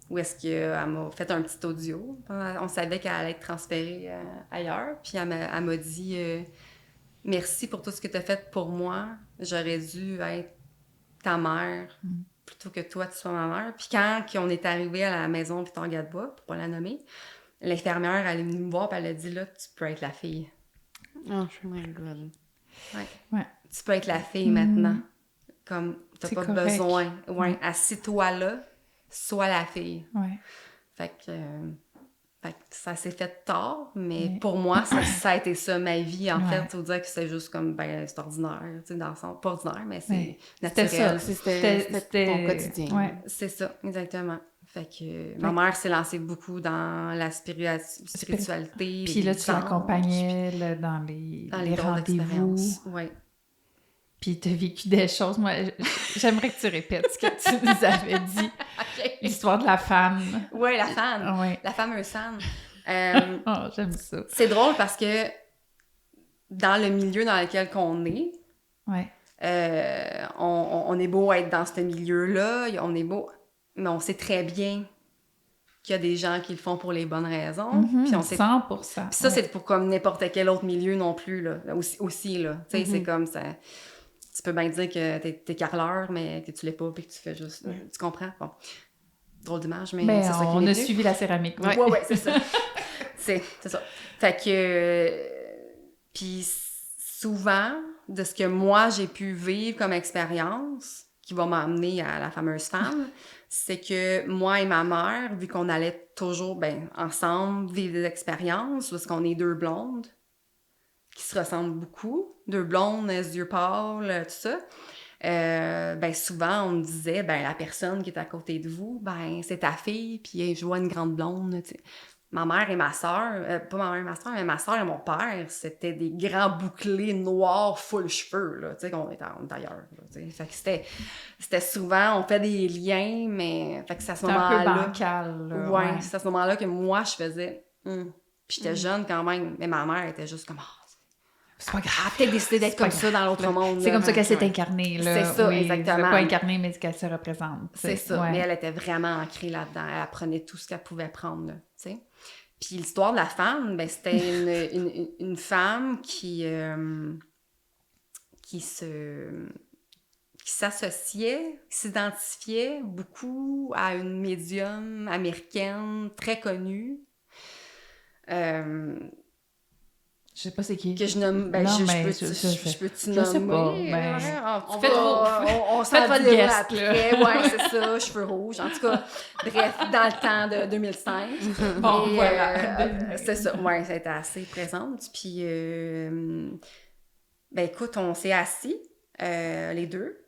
Où est-ce qu'elle m'a fait un petit audio. On savait qu'elle allait être transférée ailleurs. Puis elle m'a dit merci pour tout ce que tu as fait pour moi. J'aurais dû être ta mère plutôt que toi, tu sois ma mère. Puis quand on est arrivé à la maison Pitongade-Bois, pour pas la nommer, l'infirmière, elle est venue me voir et elle a dit là, tu peux être la fille. Oh, my God. Ouais. Tu peux être la fille maintenant. Comme, t'as pas besoin. Assis-toi là. Sois la fille. Fait que ça s'est fait tard, mais pour moi, ça a été ça, ma vie, en fait. Faut dire que c'est juste comme, c'est ordinaire, tu sais, dans le sens, pas ordinaire, mais c'est naturel. C'était ton quotidien. C'est ça, exactement. Fait que ma mère s'est lancée beaucoup dans la spiritualité. Puis là, tu l'accompagnais dans les rendez-vous. Puis tu as vécu des choses. Moi, j'aimerais que tu répètes ce que tu nous avais dit. L'histoire de la femme. Oui, la femme. La fameuse femme. Oh, j'aime ça. C'est drôle parce que dans le milieu dans lequel on est, on est beau être dans ce milieu-là, on est beau, mais on sait très bien qu'il y a des gens qui le font pour les bonnes raisons. Puis on sait... 100%. Puis ça, c'est pour comme n'importe quel autre milieu non plus, là. Aussi là. Tu sais, c'est comme ça... Tu peux bien dire que t'es carreleur, mais que tu l'es pas, puis que tu fais juste... Tu comprends? Bon. Drôle d'image, mais c'est ça qui on a suivi la céramique. Oui, c'est ça. c'est ça. Fait que... Puis souvent, de ce que moi, j'ai pu vivre comme expérience, qui va m'amener à la fameuse femme, c'est que moi et ma mère, vu qu'on allait toujours ensemble vivre des expériences, parce qu'on est deux blondes, qui se ressemblent beaucoup, deux blondes, yeux pâles, tout ça, souvent, on me disait, la personne qui est à côté de vous, c'est ta fille, puis je vois une grande blonde, tu sais. Ma mère et ma soeur, pas ma mère et ma soeur, mais ma soeur et mon père, c'était des grands bouclés noirs full cheveux, là, tu sais, qu'on était ailleurs, tu sais. Fait que c'était souvent, on fait des liens, mais fait que c'est à ce moment-là... C'est un peu bancal, là. Ouais, c'est à ce moment-là que moi, je faisais... Puis j'étais jeune quand même, mais ma mère était juste comme... C'est pas grave. Elle a peut-être décidé d'être comme ça dans l'autre monde. C'est comme ça qu'elle s'est incarnée, là. C'est ça, exactement. Pas incarnée, mais qu'elle se représente. C'est ça, mais elle était vraiment ancrée là-dedans. Elle apprenait tout ce qu'elle pouvait prendre, là, tu sais. Puis l'histoire de la femme, c'était une femme qui s'associait, qui s'identifiait beaucoup à une médium américaine très connue. Je sais pas c'est qui. Que je nomme... Ben, Non, je mais peux-tu je sais nommer? pas, mais... On Faites on faites s'en votre dira guest, après. Ouais, c'est ça, cheveux rouges. En tout cas, bref, dans le temps de 2005. Bon, Et, voilà. c'est ça, ouais, ça a été assez présente. Puis, ben écoute, on s'est assis, les deux.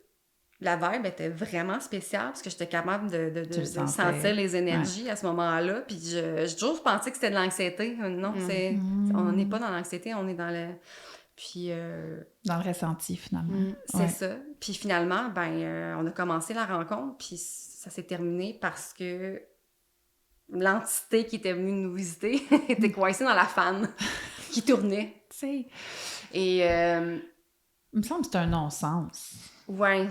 La vibe était vraiment spéciale parce que j'étais capable de sentir les énergies à ce moment-là. Puis j'ai toujours pensé que c'était de l'anxiété. Non, on n'est pas dans l'anxiété, on est dans le... Puis... dans le ressenti, finalement. c'est ça. Puis finalement, ben, on a commencé la rencontre, puis ça s'est terminé parce que l'entité qui était venue nous visiter était coincée dans la fan qui tournait. Tu sais, Et... il me semble que c'est un non-sens. ouais.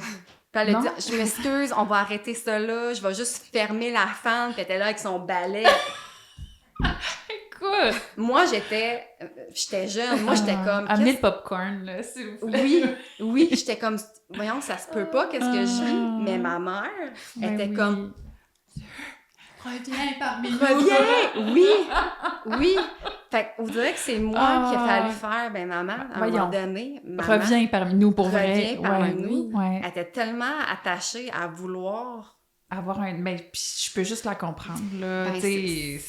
Puis elle a dit, je m'excuse, on va arrêter ça là, je vais juste fermer la fan. Puis elle était là avec son balai. Écoute! Moi, j'étais jeune. Moi, j'étais comme... Amenez le popcorn, là, s'il vous plaît. Oui, j'étais comme... Voyons, ça se peut pas, qu'est-ce que je vis? Mais ma mère était comme... Reviens parmi nous! Reviens! Oui! Fait qu'on dirait que c'est moi qui a fallu faire, ben maman, à un moment donné... Maman, reviens parmi nous, pour vrai. Reviens parmi nous. Ouais. Elle était tellement attachée à vouloir... Avoir un... Mais puis je peux juste la comprendre, là. Ben, tu sais...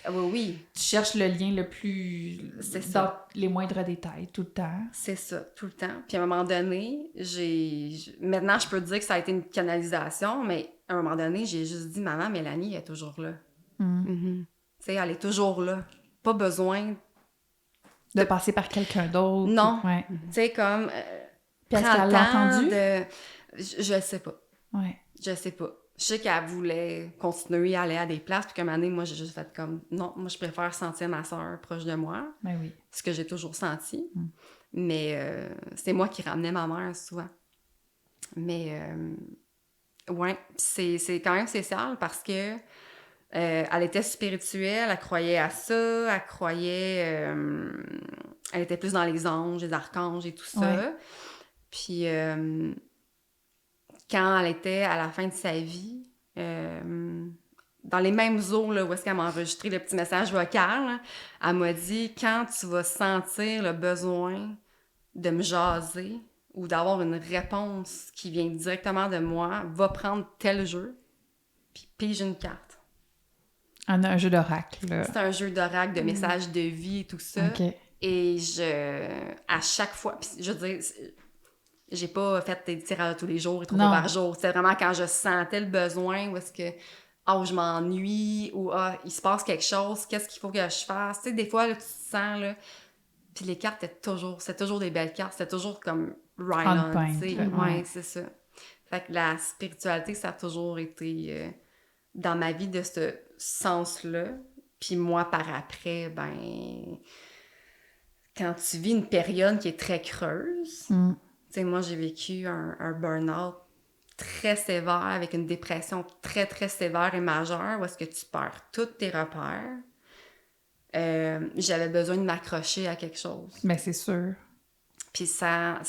Oui. Tu cherches le lien le plus... C'est dans ça. les moindres détails, tout le temps. C'est ça, tout le temps. Puis à un moment donné, maintenant, je peux te dire que ça a été une canalisation, mais à un moment donné, j'ai juste dit, maman, Mélanie, elle est toujours là. Tu sais, elle est toujours là. Pas besoin de passer par quelqu'un d'autre. Non. Ouais. Tu sais, comme... Puis est-ce qu'elle l'a entendu? Je le sais pas. Ouais. Je sais pas. Je sais qu'elle voulait continuer à aller à des places, puis qu'à un moment donné, moi, j'ai juste fait comme... Non, moi, je préfère sentir ma soeur proche de moi. Ben oui. Ce que j'ai toujours senti. Mais c'est moi qui ramenais ma mère souvent. Mais, ouais, c'est quand même spécial parce que elle était spirituelle, elle croyait à ça, elle croyait... elle était plus dans les anges, les archanges et tout ça. Ouais. Puis... quand elle était à la fin de sa vie, dans les mêmes eaux là, où est-ce qu'elle m'a enregistré le petit message vocal, là, elle m'a dit « Quand tu vas sentir le besoin de me jaser ou d'avoir une réponse qui vient directement de moi, va prendre tel jeu, puis pige une carte. » Un jeu d'oracle, là. C'est un jeu d'oracle, de messages de vie et tout ça. OK. Et à chaque fois, puis je veux dire... J'ai pas fait des tirages tous les jours et 3 fois par jour. C'était vraiment quand je sentais le besoin, ou est-ce que, je m'ennuie, ou il se passe quelque chose, qu'est-ce qu'il faut que je fasse? Tu sais, des fois, là, tu te sens, là, puis les cartes c'était toujours des belles cartes, c'était toujours comme right on, tu sais. Ouais, c'est ça. Fait que la spiritualité, ça a toujours été dans ma vie de ce sens-là. Puis moi, par après, ben, quand tu vis une période qui est très creuse, tu sais, moi, j'ai vécu un burn-out très sévère, avec une dépression très, très sévère et majeure, où est-ce que tu perds tous tes repères. J'avais besoin de m'accrocher à quelque chose. Mais c'est sûr. Puis ça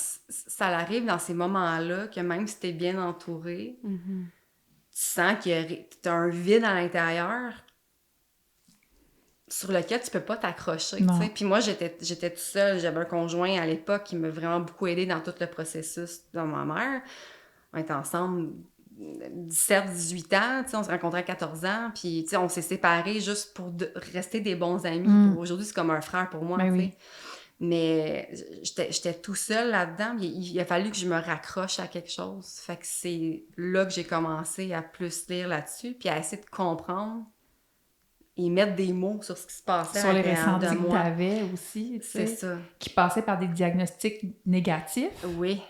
arrive dans ces moments-là, que même si t'es bien entouré, tu sens qu'il y a un vide à l'intérieur sur lequel tu peux pas t'accrocher, tu sais. Puis moi, j'étais toute seule. J'avais un conjoint à l'époque qui m'a vraiment beaucoup aidée dans tout le processus de ma mère. On était ensemble 17-18 ans, tu sais, on se rencontrait à 14 ans, puis tu sais, on s'est séparés juste pour rester des bons amis. Aujourd'hui, c'est comme un frère pour moi, Ben tu sais. oui. Mais j'étais tout seul là-dedans. Il a fallu que je me raccroche à quelque chose. Fait que c'est là que j'ai commencé à plus lire là-dessus, puis à essayer de comprendre et mettre des mots sur ce qui se passait sur les de ressentis que moi. t'avais aussi, tu sais. C'est ça. Qui passaient par des diagnostics négatifs. Oui.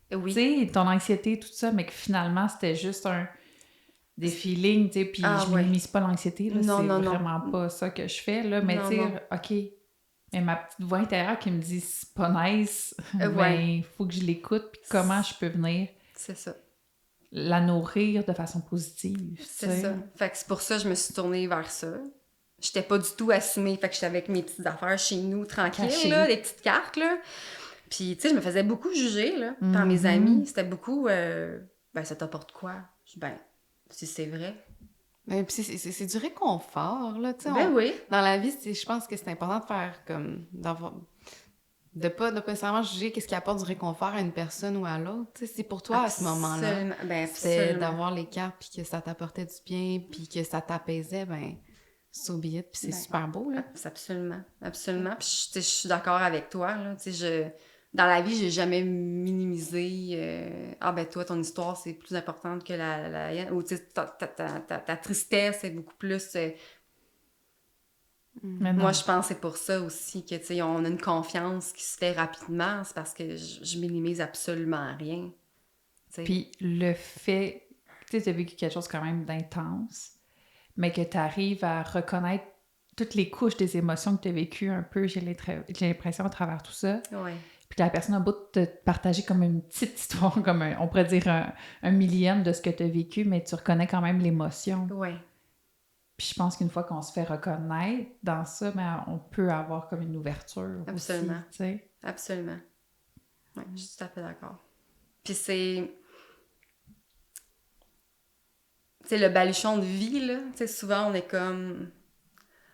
Tu sais, ton anxiété, tout ça, mais que finalement, c'était juste des feelings, tu sais, puis je minimise pas l'anxiété, là, c'est vraiment pas ça que je fais, là, mais tu sais, OK, mais ma petite voix intérieure qui me dit « c'est pas nice ben, faut que je l'écoute, puis comment je peux venir... » C'est ça. La nourrir de façon positive. C'est ça. Fait que c'est pour ça que je me suis tournée vers ça. J'étais pas du tout assumée, fait que j'étais avec mes petites affaires chez nous, tranquilles, là, des petites cartes, là. Puis, tu sais, je me faisais beaucoup juger, là, par mes amis. C'était beaucoup, ben, ça t'apporte quoi? Je dis, ben, si c'est vrai. Ben, puis c'est du réconfort, là, tu sais. Ben oui. Dans la vie, je pense que c'est important de faire comme... de pas nécessairement juger qu'est-ce qui apporte du réconfort à une personne ou à l'autre. Tu sais, c'est pour toi à ce moment-là. Ben, c'était d'avoir les cartes, puis que ça t'apportait du bien, puis que ça t'apaisait, ben, so be it, puis c'est super beau, là. Absolument, absolument. Puis je suis d'accord avec toi, là. Tu sais, dans la vie, j'ai jamais minimisé ben toi, ton histoire, c'est plus importante que la ou tu sais, ta tristesse est beaucoup plus... Moi, je pense que c'est pour ça aussi que, tu sais, on a une confiance qui se fait rapidement. C'est parce que je minimise absolument rien. T'sais. Puis le fait, tu sais, tu as vécu quelque chose quand même d'intense, mais que tu arrives à reconnaître toutes les couches des émotions que tu as vécues un peu, j'ai l'impression, à travers tout ça. Ouais. Puis la personne a beau te partager comme une petite histoire, comme on pourrait dire un millième de ce que tu as vécu, mais tu reconnais quand même l'émotion. Ouais. Puis je pense qu'une fois qu'on se fait reconnaître dans ça, ben, on peut avoir comme une ouverture. Absolument. Aussi, tu sais. Absolument. Oui, je suis tout à fait d'accord. Puis c'est... Tu sais, le baluchon de vie, là, tu sais, souvent, on est comme...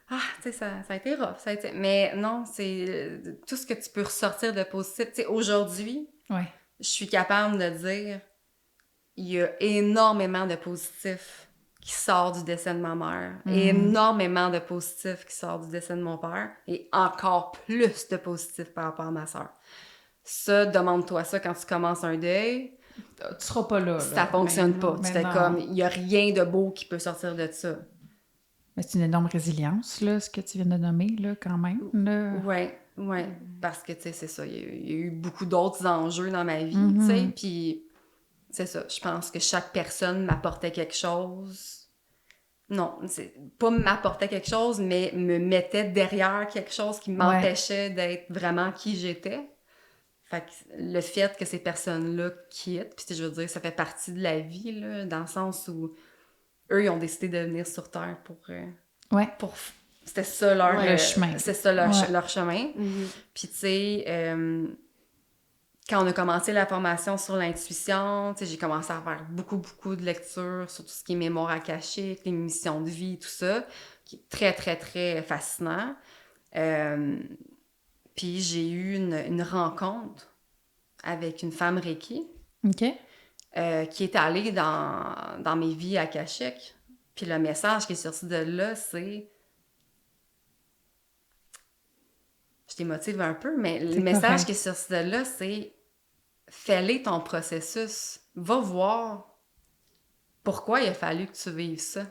Ah, tu sais, ça a été rough, ça a été... Mais non, c'est tout ce que tu peux ressortir de positif. Tu sais, aujourd'hui, ouais. Je suis capable de dire il y a énormément de positifs qui sort du décès de ma mère, énormément de positifs qui sort du décès de mon père, et encore plus de positifs par rapport à ma soeur. Ça, demande-toi ça quand tu commences un deuil. Tu seras pas là. Ça fonctionne pas. Tu fais comme, il y a rien de beau qui peut sortir de ça. Mais c'est une énorme résilience, là, ce que tu viens de nommer, là, quand même. Oui, parce que, tu sais, c'est ça. Il y a eu beaucoup d'autres enjeux dans ma vie, tu sais, puis... C'est ça, je pense que chaque personne m'apportait quelque chose. Non, c'est pas m'apportait quelque chose, mais me mettait derrière quelque chose qui m'empêchait d'être vraiment qui j'étais. Fait que le fait que ces personnes-là quittent, puis je veux dire, ça fait partie de la vie, là, dans le sens où eux, ils ont décidé de venir sur Terre pour c'était ça leur chemin. C'est ça leur chemin. Puis tu sais... quand on a commencé la formation sur l'intuition, j'ai commencé à faire beaucoup de lectures sur tout ce qui est mémoire akashique, les missions de vie, tout ça, qui est très, très, très fascinant. Puis j'ai eu une rencontre avec une femme Reiki qui est allée dans mes vies akashiques. Puis le message qui est sorti de là, c'est... Je t'émotive un peu, mais le message qui est sorti de là, c'est... Fais-le ton processus. Va voir pourquoi il a fallu que tu vives ça.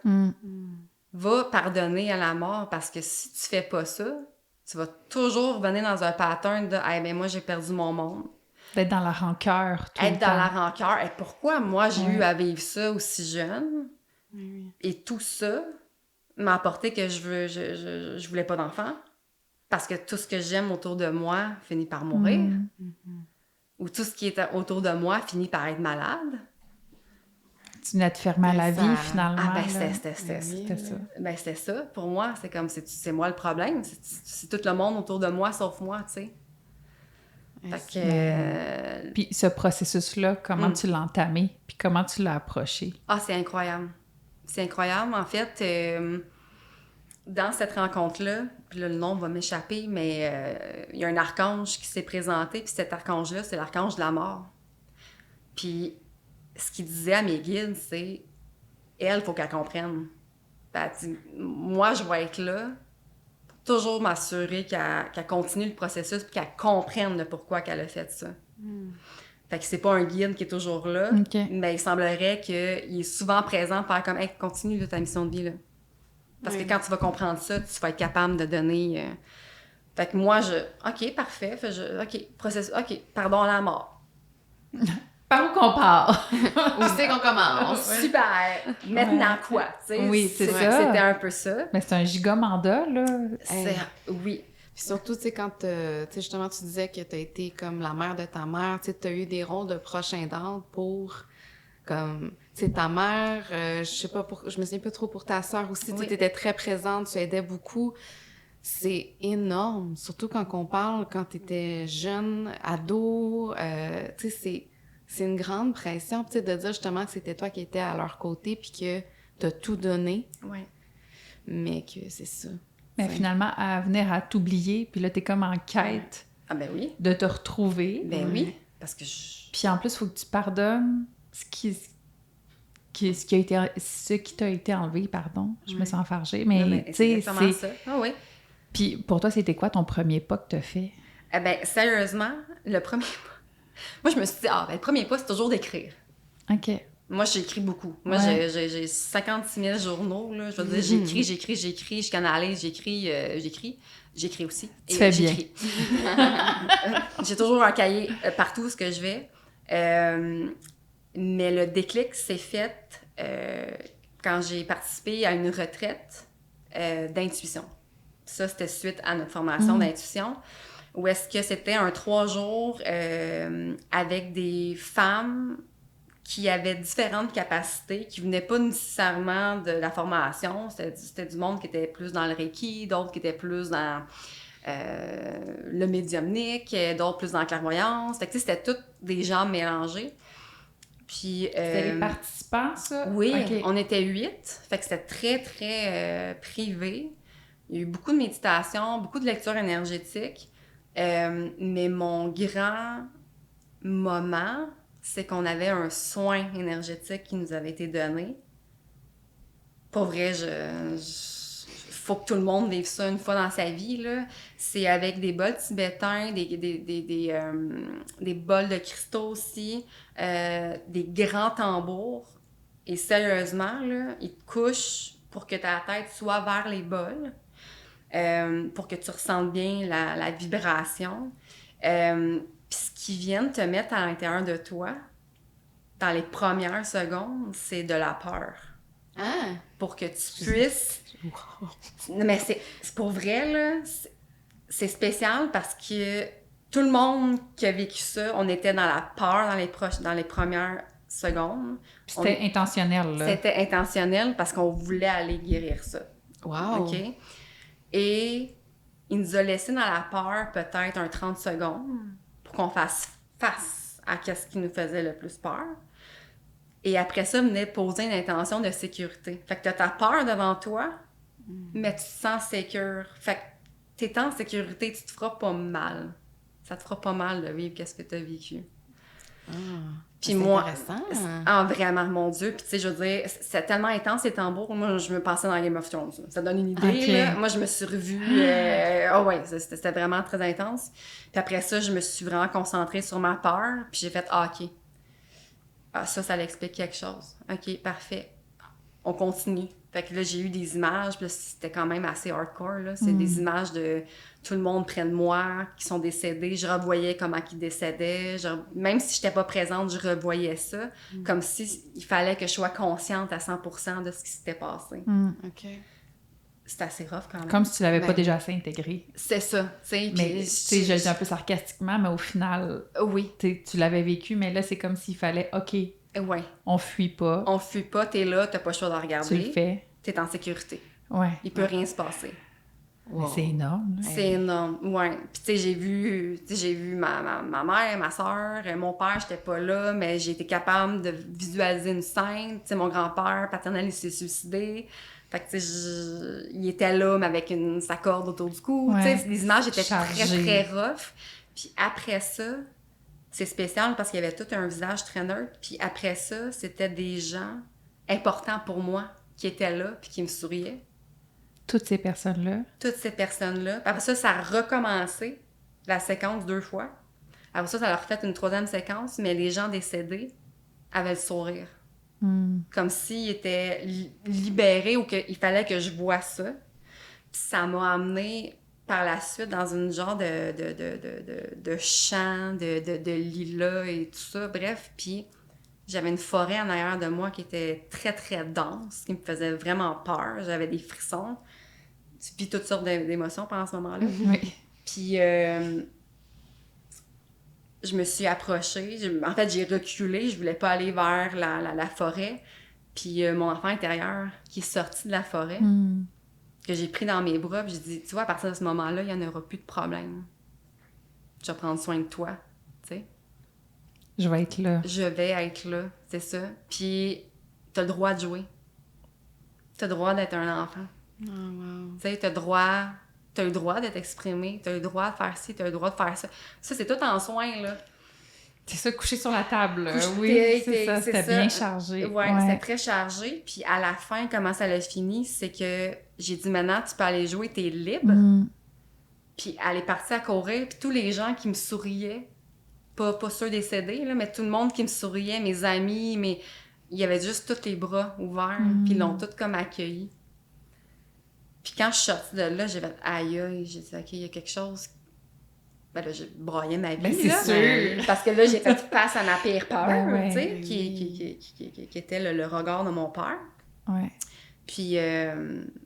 Va pardonner à la mort, parce que si tu fais pas ça, tu vas toujours revenir dans un pattern de « Hey, ben moi, j'ai perdu mon monde. » D'être dans la rancœur tout le temps. Être dans la rancœur. Et pourquoi moi, j'ai eu à vivre ça aussi jeune? Et tout ça m'a apporté que je voulais pas d'enfant. Parce que tout ce que j'aime autour de moi finit par mourir. Ou tout ce qui est autour de moi finit par être malade. Tu venais te fermer à la vie, finalement. Ah, ben, c'était ça. Ben, c'était ça. Pour moi, c'est comme, c'est moi le problème. C'est tout le monde autour de moi, sauf moi, tu sais. Fait que... Puis ce processus-là, comment tu l'as entamé? Puis comment tu l'as approché? Ah, c'est incroyable. C'est incroyable. En fait, dans cette rencontre-là, puis là, le nom va m'échapper, mais il y a un archange qui s'est présenté, puis cet archange-là, c'est l'archange de la mort. Puis ce qu'il disait à mes guides, c'est « Elle, il faut qu'elle comprenne. » Elle dit « Moi, je vais être là pour toujours m'assurer qu'elle continue le processus puis qu'elle comprenne le pourquoi qu'elle a fait ça. Fait que c'est pas un guide qui est toujours là, mais il semblerait qu'il est souvent présent pour faire comme « Hey, continue là, ta mission de vie, là. » Parce que quand tu vas comprendre ça, tu vas être capable de donner... Fait que moi, OK, parfait. OK, processus... OK, pardon à la mort. Par où qu'on part? Où c'est qu'on commence? Super! Maintenant quoi? T'sais? Oui, c'est ça. C'était un peu ça. Mais c'est un giga mandat, là. Oui. Puis surtout, tu sais, quand justement, tu disais que tu as été comme la mère de ta mère, tu sais, tu as eu des rôles de proche aidante pour... Comme, tu sais, ta mère, je sais pas, je me souviens pas trop pour ta sœur aussi, tu étais très présente, tu aidais beaucoup. C'est énorme, surtout quand on parle, quand tu étais jeune, ado, tu sais, c'est une grande pression, tu sais, de dire justement que c'était toi qui étais à leur côté puis que t'as tout donné. Oui. Mais que c'est ça. Mais finalement, à venir à t'oublier, puis là, t'es comme en quête Ah ben oui. de te retrouver. Ben oui, parce que Puis en plus, il faut que tu pardonnes ce qui t'a été enlevé, pardon. Je me sens fargée, Non, mais tu c'est sais, exactement ça. Ah oui. Puis pour toi, c'était quoi ton premier pas que t'as fait? Eh ben sérieusement, le premier pas... Moi, je me suis dit, le premier pas, c'est toujours d'écrire. OK. Moi, j'écris beaucoup. Moi, Ouais. j'ai 56 000 journaux, là. Je veux dire, j'écris, je canalise, j'écris aussi. Tu fais bien. J'écris. J'ai toujours un cahier partout où je vais. Mais le déclic s'est fait quand j'ai participé à une retraite d'intuition. Ça, c'était suite à notre formation d'intuition, où est-ce que c'était un 3 jours avec des femmes qui avaient différentes capacités, qui venaient pas nécessairement de la formation. C'était du monde qui était plus dans le Reiki, d'autres qui étaient plus dans le médiumnique, d'autres plus dans la clairvoyance. Fait que, c'était tous des gens mélangés. Puis, C'était les participants, ça? oui, OK. on était 8. Fait que c'était très, très privé. Il y a eu beaucoup de méditation, beaucoup de lecture énergétique. Mais mon grand moment, c'est qu'on avait un soin énergétique qui nous avait été donné. Pour vrai, faut que tout le monde vive ça une fois dans sa vie, là. C'est avec des bols tibétains, des bols de cristaux aussi, des grands tambours. Et sérieusement, là, ils te couchent pour que ta tête soit vers les bols, pour que tu ressentes bien la vibration. Puis ce qu'ils viennent te mettre à l'intérieur de toi, dans les premières secondes, c'est de la peur. Ah! Pour que tu puisses... Non, mais c'est pour vrai, là, c'est spécial parce que tout le monde qui a vécu ça, on était dans la peur dans les premières secondes. Puis c'était intentionnel, là. C'était intentionnel parce qu'on voulait aller guérir ça. Wow! OK? Et il nous a laissé dans la peur peut-être un 30 secondes pour qu'on fasse face à ce qui nous faisait le plus peur. Et après ça, venait poser une intention de sécurité. Fait que t'as ta peur devant toi, mais tu te sens sécure. Fait que t'es en sécurité, tu te feras pas mal. Ça te fera pas mal de vivre qu'est-ce que t'as vécu. Ah, Puis c'est moi, intéressant. vraiment, mon Dieu. Puis tu sais, je veux dire, c'est tellement intense, ces tambours. Moi, je me pensais dans Game of Thrones. Ça donne une idée, OK. là. Moi, je me suis revue... ouais, c'était vraiment très intense. Puis après ça, je me suis vraiment concentrée sur ma peur. Puis j'ai fait, OK. Ah, ça l'explique quelque chose. OK, parfait. On continue. Fait que là, j'ai eu des images, puis là, c'était quand même assez hardcore, là. C'est des images de tout le monde près de moi, qui sont décédés. Je revoyais comment ils décédaient. Même si j'étais pas présente, je revoyais ça. Comme si il fallait que je sois consciente à 100% de ce qui s'était passé. OK. C'est assez rough quand même. Comme si tu l'avais pas Ben, déjà assez intégré. C'est ça, tu sais. Mais, puis tu sais, je le dis un peu sarcastiquement, mais au final, Oui, tu l'avais vécu, mais là, c'est comme s'il fallait, OK, ouais. on fuit pas, On fuit pas, t'es là, t'as pas le choix de tu le regarder. fais. T'es en sécurité. Ouais. Il peut rien se passer. Mais c'est énorme, là. C'est énorme, ouais. Puis tu sais, j'ai vu ma mère, ma soeur, mon père, j'étais pas là, mais j'ai été capable de visualiser une scène. Tu sais, mon grand-père paternel, il s'est suicidé. Fait que tu sais, il était là, mais avec sa corde autour du cou. Ouais. Tu sais, les images étaient Chargé. très, très rough. Puis après ça, c'est spécial parce qu'il y avait tout un visage très neutre. Puis après ça, c'était des gens importants pour moi qui étaient là puis qui me souriaient. Toutes ces personnes-là. Toutes ces personnes-là. Après ça, ça a recommencé la séquence 2 fois. Après ça, ça leur fait une 3e séquence, mais les gens décédés avaient le sourire. Comme s'ils étaient libérés ou qu'il fallait que je voie ça. Puis ça m'a amené par la suite dans une genre de champ, de lilas et tout ça. Bref, puis j'avais une forêt en arrière de moi qui était très, très dense, qui me faisait vraiment peur. J'avais des frissons. Puis toutes sortes d'émotions pendant ce moment-là. Oui. Puis je me suis approchée. En fait, j'ai reculé. Je voulais pas aller vers la forêt. Puis mon enfant intérieur qui est sorti de la forêt, que j'ai pris dans mes bras, puis j'ai dit, tu vois, à partir de ce moment-là, il n'y en aura plus de problème. Je vais prendre soin de toi, tu sais. Je vais être là. Je vais être là, c'est ça. Puis t'as le droit de jouer. T'as le droit d'être un enfant. Oh, wow. Tu sais, t'as le droit t'as le droit de t'exprimer, t'as le droit de faire ci, t'as le droit de faire ça. Ça, c'est tout en soin, là. C'est ça, couché sur la table. Couché, Oui, c'est ça, c'est c'était ça. bien chargé. Ouais, c'était très chargé. Puis à la fin, comment ça l'a fini, c'est que j'ai dit, maintenant, tu peux aller jouer, t'es libre. Puis elle est partie à courir, puis tous les gens qui me souriaient, pas ceux décédés, là, mais tout le monde qui me souriait, mes amis, il y avait juste tous les bras ouverts, puis ils l'ont tous comme accueilli. Puis quand je suis sortie de là, j'ai fait aïe aïe, j'ai dit ok, il y a quelque chose. Ben là, j'ai broyé ma vie. Ben, c'est sûr. Parce que là, j'ai fait face à ma pire peur, Ben ouais. tu sais, qui était le regard de mon père. Ouais. Puis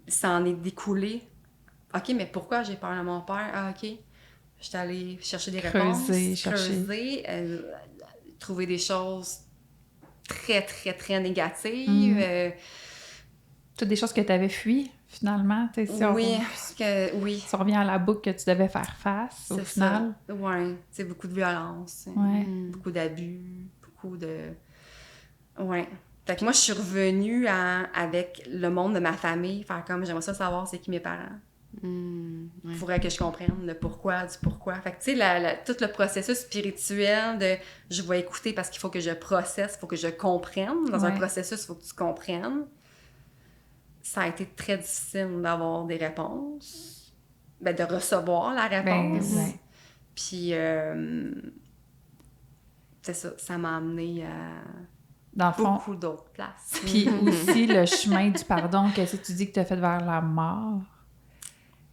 ça en est découlé. Ok, mais pourquoi j'ai peur de mon père? Ah, ok. J'étais allée chercher des réponses. Creuser, trouver des choses très, très, très négatives. Toutes des choses que tu avais fuies, finalement. Si oui. Si on revient à la boucle que tu devais faire face, au final. Oui, c'est beaucoup de violence, beaucoup d'abus, beaucoup de... Ouais. Fait que moi, je suis revenue avec le monde de ma famille, faire comme, j'aimerais ça savoir c'est qui mes parents. Il faudrait que je comprenne le pourquoi du pourquoi. Fait que, tu sais, tout le processus spirituel de je vais écouter parce qu'il faut que je processe, il faut que je comprenne. Dans un processus, il faut que tu comprennes. Ça a été très difficile d'avoir des réponses, de recevoir la réponse. Puis, c'est ça, ça m'a amené à dans le fond, beaucoup d'autres places. Puis aussi le chemin du pardon, qu'est-ce que tu dis que tu as fait vers la mort?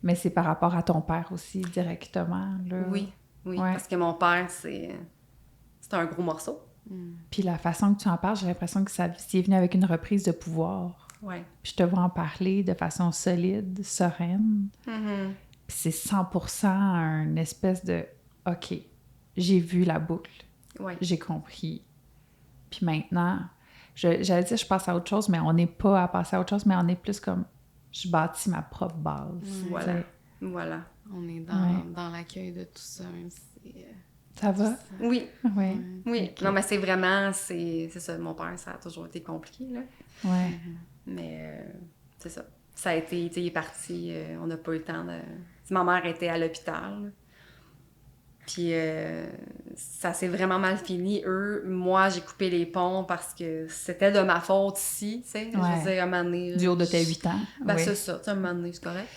Mais c'est par rapport à ton père aussi, directement. Là. Oui, parce que mon père, c'est un gros morceau. Puis la façon que tu en parles, j'ai l'impression que c'est venu avec une reprise de pouvoir. Ouais. Puis je te vois en parler de façon solide, sereine. Puis c'est 100% un espèce de « OK, j'ai vu la boucle. J'ai compris. Puis maintenant, j'allais dire je passe à autre chose, mais on n'est pas à passer à autre chose, mais on est plus comme je bâtis ma propre base. » Voilà. On est dans l'accueil de tout ça, même si ça va? Oui. Oui. Okay. Non, mais c'est vraiment, c'est ça, mon père, ça a toujours été compliqué, là. Ouais. Mais c'est ça. Ça a été, tu sais, il est parti, on n'a pas eu le temps de... Ma mère était à l'hôpital. Puis ça s'est vraiment mal fini. Moi, j'ai coupé les ponts parce que c'était de ma faute ici, tu sais. Je veux dire, à un moment donné... Du haut de tes 8 ans. C'est ça, tu sais, à un moment donné, c'est correct.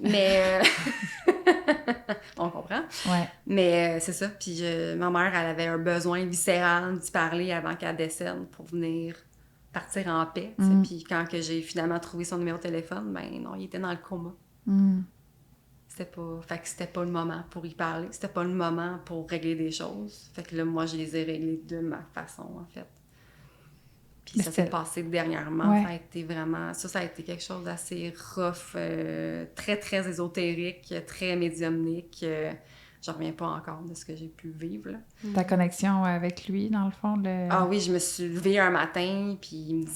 Mais... on comprend. Ouais. Mais c'est ça. Puis ma mère, elle avait un besoin viscéral d'y parler avant qu'elle décède pour venir partir en paix. Puis quand que j'ai finalement trouvé son numéro de téléphone, ben non, il était dans le coma. Fait que c'était pas le moment pour y parler. C'était pas le moment pour régler des choses. Fait que là, moi, je les ai réglées de ma façon, en fait. Puis ça s'est passé dernièrement. Ça a été vraiment... Ça a été quelque chose d'assez rough, très, très ésotérique, très médiumnique. J'en reviens pas encore de ce que j'ai pu vivre, là. Ta connexion avec lui, dans le fond, Ah oui, je me suis levée un matin, puis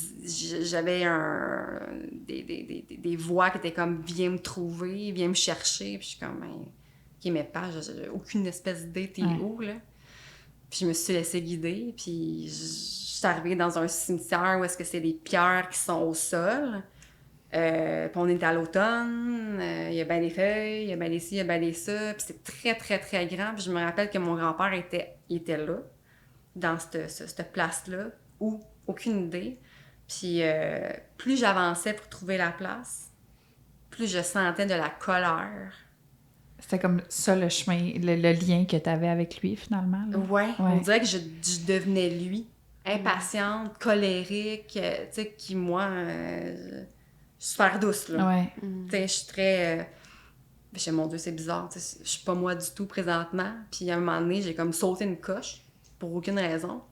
j'avais des voix qui étaient comme « Viens me trouver, viens me chercher », puis je suis comme « Qui m'est pas, j'ai aucune espèce d'idée, t'es où, là? » Puis je me suis laissée guider, puis je suis arrivée dans un cimetière où est-ce que c'est des pierres qui sont au sol. Puis on est à l'automne, il y a bien des feuilles, il y a bien des ci, il y a bien des ça. Puis c'est très, très, très grand. Puis je me rappelle que mon grand-père était là, dans cette place-là, où aucune idée. Puis plus j'avançais pour trouver la place, plus je sentais de la colère. C'était comme ça le chemin, le lien que tu avais avec lui, finalement. Ouais, on dirait que je devenais lui, impatiente, colérique, tu sais, qui, moi, je suis super douce, là. Tu sais, je suis très... mon Dieu, c'est bizarre, tu sais, je suis pas moi du tout présentement. Puis à un moment donné, j'ai comme sauté une coche, pour aucune raison,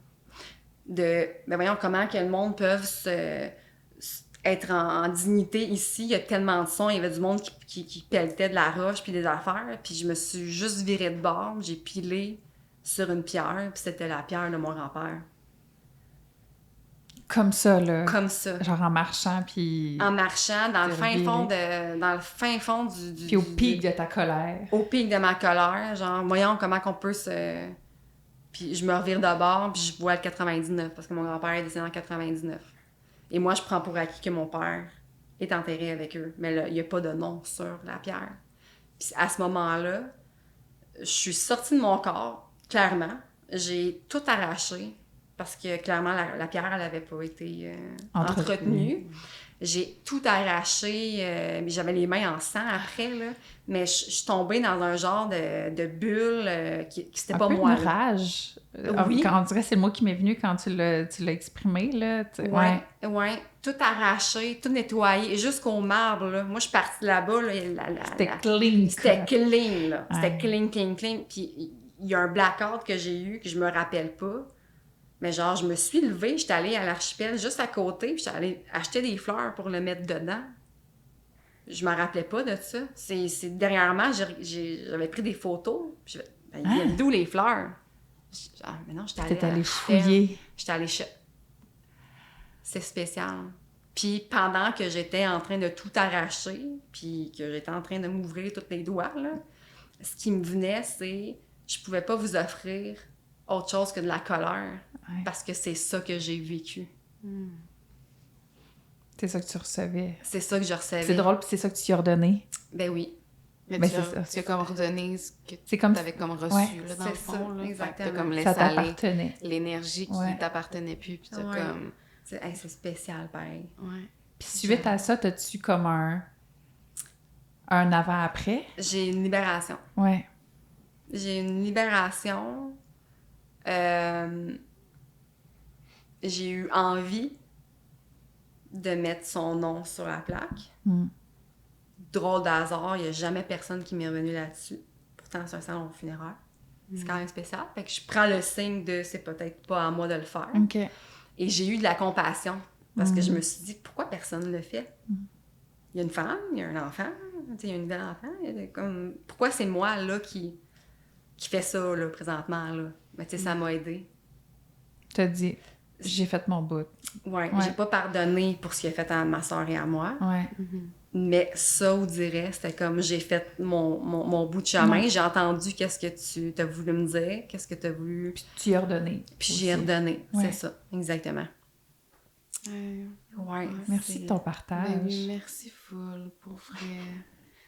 voyons comment que le monde peut être en dignité ici, il y a tellement de sons, il y avait du monde qui pelletait de la roche puis des affaires, puis je me suis juste virée de bord, j'ai pilé sur une pierre, puis c'était la pierre de mon grand-père. Comme ça, là? Comme ça. Genre en marchant, puis... En marchant, dans le fin fond du... Puis au pic de ta colère. Au pic de ma colère, genre, voyons comment qu'on peut Puis je me revire de bord, puis je vois le 99, parce que mon grand-père est décédé en 99. Et moi, je prends pour acquis que mon père est enterré avec eux. Mais là, il n'y a pas de nom sur la pierre. Puis à ce moment-là, je suis sortie de mon corps, clairement. J'ai tout arraché parce que clairement, la pierre, elle n'avait pas été entretenue. J'ai tout arraché. J'avais les mains en sang après, là. Mais je suis tombée dans un genre de bulle qui c'était pas moi. Un peu de rage. Oui. On dirait que c'est le mot qui m'est venu quand tu l'as exprimé, là. Ouais. Tout arraché, tout nettoyé, jusqu'au marbre, là. Moi, je suis partie là-bas, là. C'était clean. C'était clean, là. Ouais. C'était clean. Puis il y a un blackout que j'ai eu que je me rappelle pas. Mais genre, je me suis levée, j'étais allée à l'archipel juste à côté, puis j'étais allée acheter des fleurs pour le mettre dedans. Je me rappelais pas de ça. C'est dernièrement, j'avais pris des photos, puis ils viennent d'où les fleurs? Mais non, j'étais allée T'es allée fouiller. J'étais allée C'est spécial. Puis pendant que j'étais en train de tout arracher, puis que j'étais en train de m'ouvrir tous les doigts, là, ce qui me venait, c'est je pouvais pas vous offrir autre chose que de la colère, parce que c'est ça que j'ai vécu. C'est ça que tu recevais. C'est ça que je recevais. C'est drôle, puis c'est ça que tu y as redonné. Ben oui. Mais tu as comme redonné ce que tu avais comme reçu, là, dans le fond. Là. Exactement. T'as comme laissé ça t'appartenait. l'énergie qui t'appartenait plus, puis t'as comme... C'est spécial, pareil. Ouais. Puis suite à ça, t'as-tu comme un avant-après? J'ai une libération. Ouais. J'ai une libération. J'ai eu envie de mettre son nom sur la plaque. Drôle d'hasard, il n'y a jamais personne qui m'est revenu là-dessus. Pourtant, c'est un salon funéraire. C'est quand même spécial. Fait que je prends le signe de c'est peut-être pas à moi de le faire. OK. Et j'ai eu de la compassion parce que je me suis dit pourquoi personne ne le fait? Il y a une femme, il y a un enfant, il y a une nouvelle enfant. Pourquoi c'est moi là qui fait ça là, présentement? Là? Mais tu sais, ça m'a aidé. T'as dit, j'ai fait mon bout. Ouais. J'ai pas pardonné pour ce qu'il a fait à ma soeur et à moi. Ouais. Mais ça, on dirait, c'était comme j'ai fait mon bout de chemin. J'ai entendu qu'est-ce que tu as voulu me dire, qu'est-ce que tu as voulu. Puis tu y as redonné. Puis j'ai redonné. Ouais. C'est ça, exactement. Ouais. Merci de ton partage. Ben oui, merci full, pour vrai.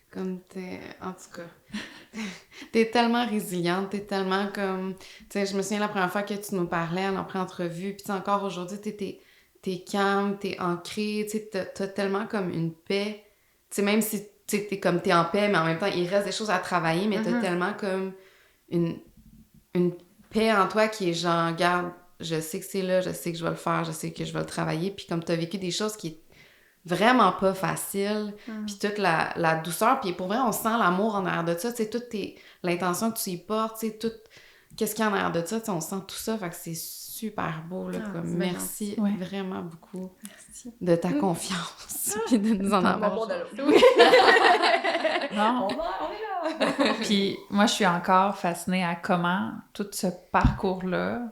Comme en tout cas, t'es tellement résiliente, t'es tellement comme... Tu sais, je me souviens la première fois que tu nous parlais en pré-entrevue, puis encore aujourd'hui, t'es calme, t'es ancrée, tu sais, t'as tellement comme une paix. Tu sais, même si t'es en paix, mais en même temps, il reste des choses à travailler, mais t'as tellement comme une paix en toi qui est genre, regarde, je sais que c'est là, je sais que je vais le faire, je sais que je vais le travailler, puis comme t'as vécu des choses qui est vraiment pas facile, puis toute la douceur, puis pour vrai, on sent l'amour en arrière de ça, tu sais, toute l'intention que tu y portes, tu sais, tout qu'est-ce qu'il y a en arrière de ça, tu sais, on sent tout ça, fait que c'est super beau, là, comme merci vraiment beaucoup de ta confiance, puis de nous en avoir. Non. On est là! Puis moi, je suis encore fascinée à comment tout ce parcours-là,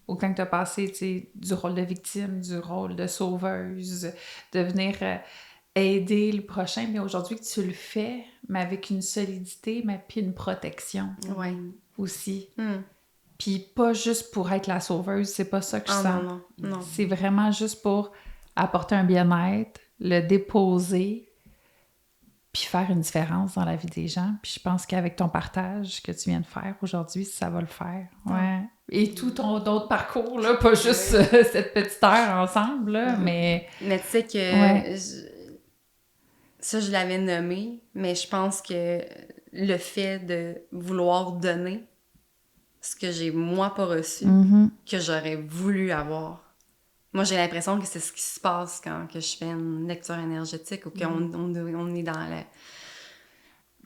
autant que tu as passé, tu sais, du rôle de victime, du rôle de sauveuse, de venir aider le prochain, mais aujourd'hui que tu le fais, mais avec une solidité, mais puis une protection aussi. Puis pas juste pour être la sauveuse, c'est pas ça que je sens. Non. C'est vraiment juste pour apporter un bien-être, le déposer, puis faire une différence dans la vie des gens. Puis je pense qu'avec ton partage que tu viens de faire aujourd'hui, ça va le faire. Ouais. Et tout ton autre parcours, là, pas juste cette petite heure ensemble, là, mais... Mais tu sais que... Ça, je l'avais nommé, mais je pense que le fait de vouloir donner ce que j'ai, moi, pas reçu, que j'aurais voulu avoir. Moi, j'ai l'impression que c'est ce qui se passe quand que je fais une lecture énergétique ou qu'on est dans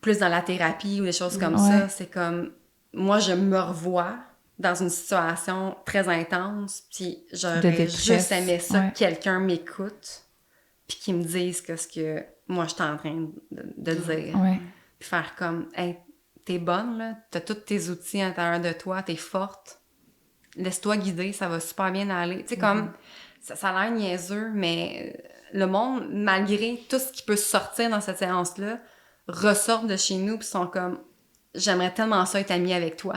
plus dans la thérapie ou des choses comme ça. C'est comme... Moi, je me revois dans une situation très intense, puis j'aurais juste aimé ça que quelqu'un m'écoute puis qu'il me dise ce que moi, je suis en train de dire. Puis faire comme... Hey, t'es bonne, là. T'as tous tes outils à l'intérieur de toi. T'es forte. Laisse-toi guider. Ça va super bien aller. Tu sais, comme... Ça a l'air niaiseux, mais le monde, malgré tout ce qui peut sortir dans cette séance-là, ressortent de chez nous puis sont comme... J'aimerais tellement ça être amie avec toi.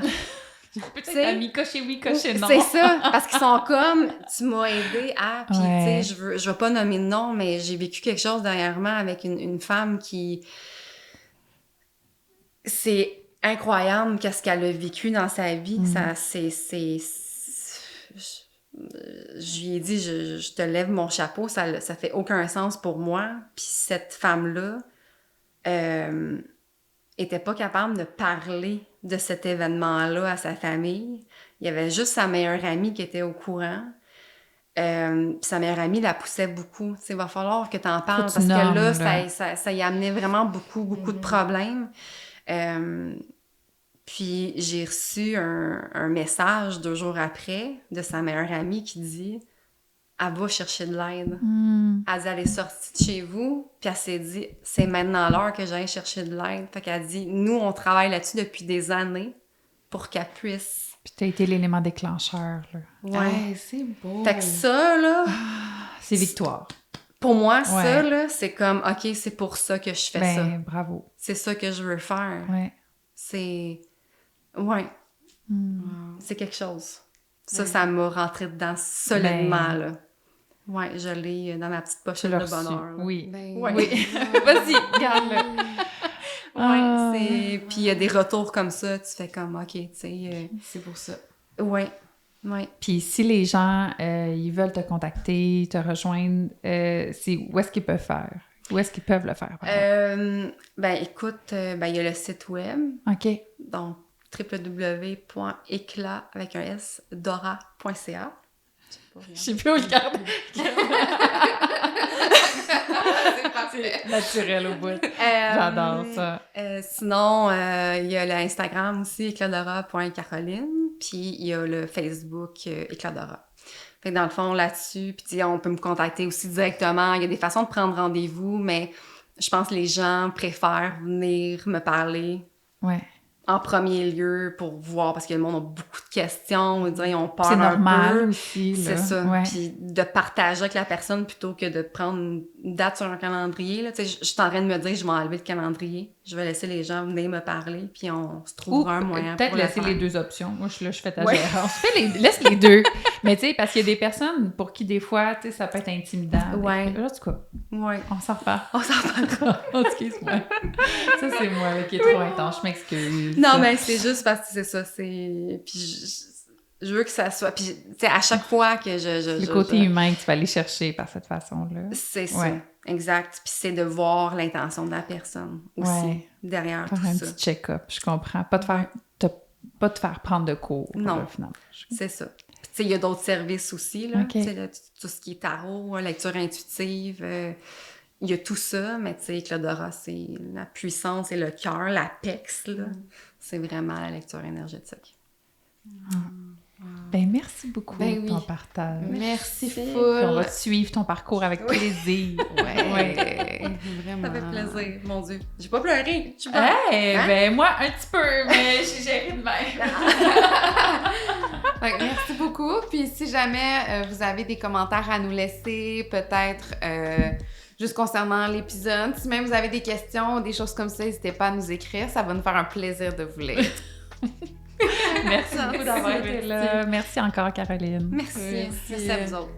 Peut-être amis cocher oui, cocher non. C'est ça, parce qu'ils sont comme, tu m'as aidé à, puis Ouais. tu sais, je veux pas nommer de nom, mais j'ai vécu quelque chose dernièrement avec une femme qui... C'est incroyable qu'est-ce qu'elle a vécu dans sa vie. Ça, je lui ai dit, je te lève mon chapeau, ça fait aucun sens pour moi. Puis cette femme-là était pas capable de parler de cet événement-là à sa famille. Il y avait juste sa meilleure amie qui était au courant. Puis sa meilleure amie la poussait beaucoup. Tu sais, il va falloir que t'en parles, parce que là, ça y amenait vraiment beaucoup de problèmes. Puis j'ai reçu un message 2 jours après de sa meilleure amie qui dit « Elle va chercher de l'aide. Elle dit « Elle est sortie de chez vous. » Puis elle s'est dit « C'est maintenant l'heure que j'aille chercher de l'aide. » Fait qu'elle dit « Nous, on travaille là-dessus depuis des années pour qu'elle puisse. » Puis t'as été l'élément déclencheur, là. Ouais. C'est beau. Fait que ça, là... C'est victoire. Pour moi, ça, là, c'est comme « OK, c'est pour ça que je fais ça. » Bravo. C'est ça que je veux faire. Ouais. C'est... Ouais. C'est quelque chose. Ça m'a rentré dedans solidement, là. Ouais, je l'ai dans ma petite pochette de bonheur. Là. Oui. Ouais. Oui. Vas-y, garde-le. Ouais, puis il y a des retours comme ça, tu fais comme, OK, tu sais... C'est pour ça. Ouais. Puis si les gens, ils veulent te contacter, te rejoindre, c'est où est-ce qu'ils peuvent faire? Où est-ce qu'ils peuvent le faire? Ben, écoute, il y a le site web. OK. Donc, www.éclat.dora.ca. Je sais plus où le garder. C'est naturel au bout. J'adore ça. Sinon, il y a l'Instagram aussi, éclatdora.caroline, puis il y a le Facebook Éclatdora. Fait que dans le fond, là-dessus, puis on peut me contacter aussi directement. Il y a des façons de prendre rendez-vous, mais je pense que les gens préfèrent venir me parler. Ouais. En premier lieu pour voir, parce que le monde a beaucoup de questions, ils ont peur c'est un normal peu. aussi, là. C'est ça. Ouais. Puis de partager avec la personne plutôt que de prendre une date sur un calendrier. Là. Tu sais, je suis en train de me dire, je vais enlever le calendrier. Je vais laisser les gens venir me parler, puis on se trouvera un moyen peut-être pour laisser le les faire. 2 options. Moi, je fais ta gérance. Laisse les 2. Mais tu sais, parce qu'il y a des personnes pour qui, des fois, tu sais, ça peut être intimidant. Ouais. En tout cas, Ouais. on s'en reparle. On s'en parlera. Excuse-moi. Ça, c'est moi là, qui est trop intense. Je m'excuse. Non, mais c'est juste parce que c'est ça. C'est... Puis je veux que ça soit... Puis, tu sais, à chaque fois que le côté humain que tu vas aller chercher par cette façon-là. C'est ça. Ouais. Exact. Puis c'est de voir l'intention de la personne aussi, derrière faire tout un ça. petit check-up, je comprends. Pas te faire prendre de cours. Non, là, finalement. c'est ça. Puis tu sais, il y a d'autres services aussi, là. Okay. Tu sais, tout ce qui est tarot, lecture intuitive, il y a tout ça, mais tu sais, Éclatdora, c'est la puissance et le cœur, l'apex, là. C'est vraiment la lecture énergétique. Ben, merci beaucoup de ton partage. Merci Puis full. on va te suivre ton parcours avec plaisir. Ouais. Vraiment. Ça fait plaisir, mon Dieu. J'ai pas pleuré. Je suis Ben, moi, un petit peu, mais j'ai géré de même. Merci beaucoup. Puis si jamais vous avez des commentaires à nous laisser, peut-être juste concernant l'épisode, si même vous avez des questions ou des choses comme ça, n'hésitez pas à nous écrire. Ça va nous faire un plaisir de vous lire. Merci beaucoup d'avoir été là. Merci encore, Caroline. Merci à vous autres.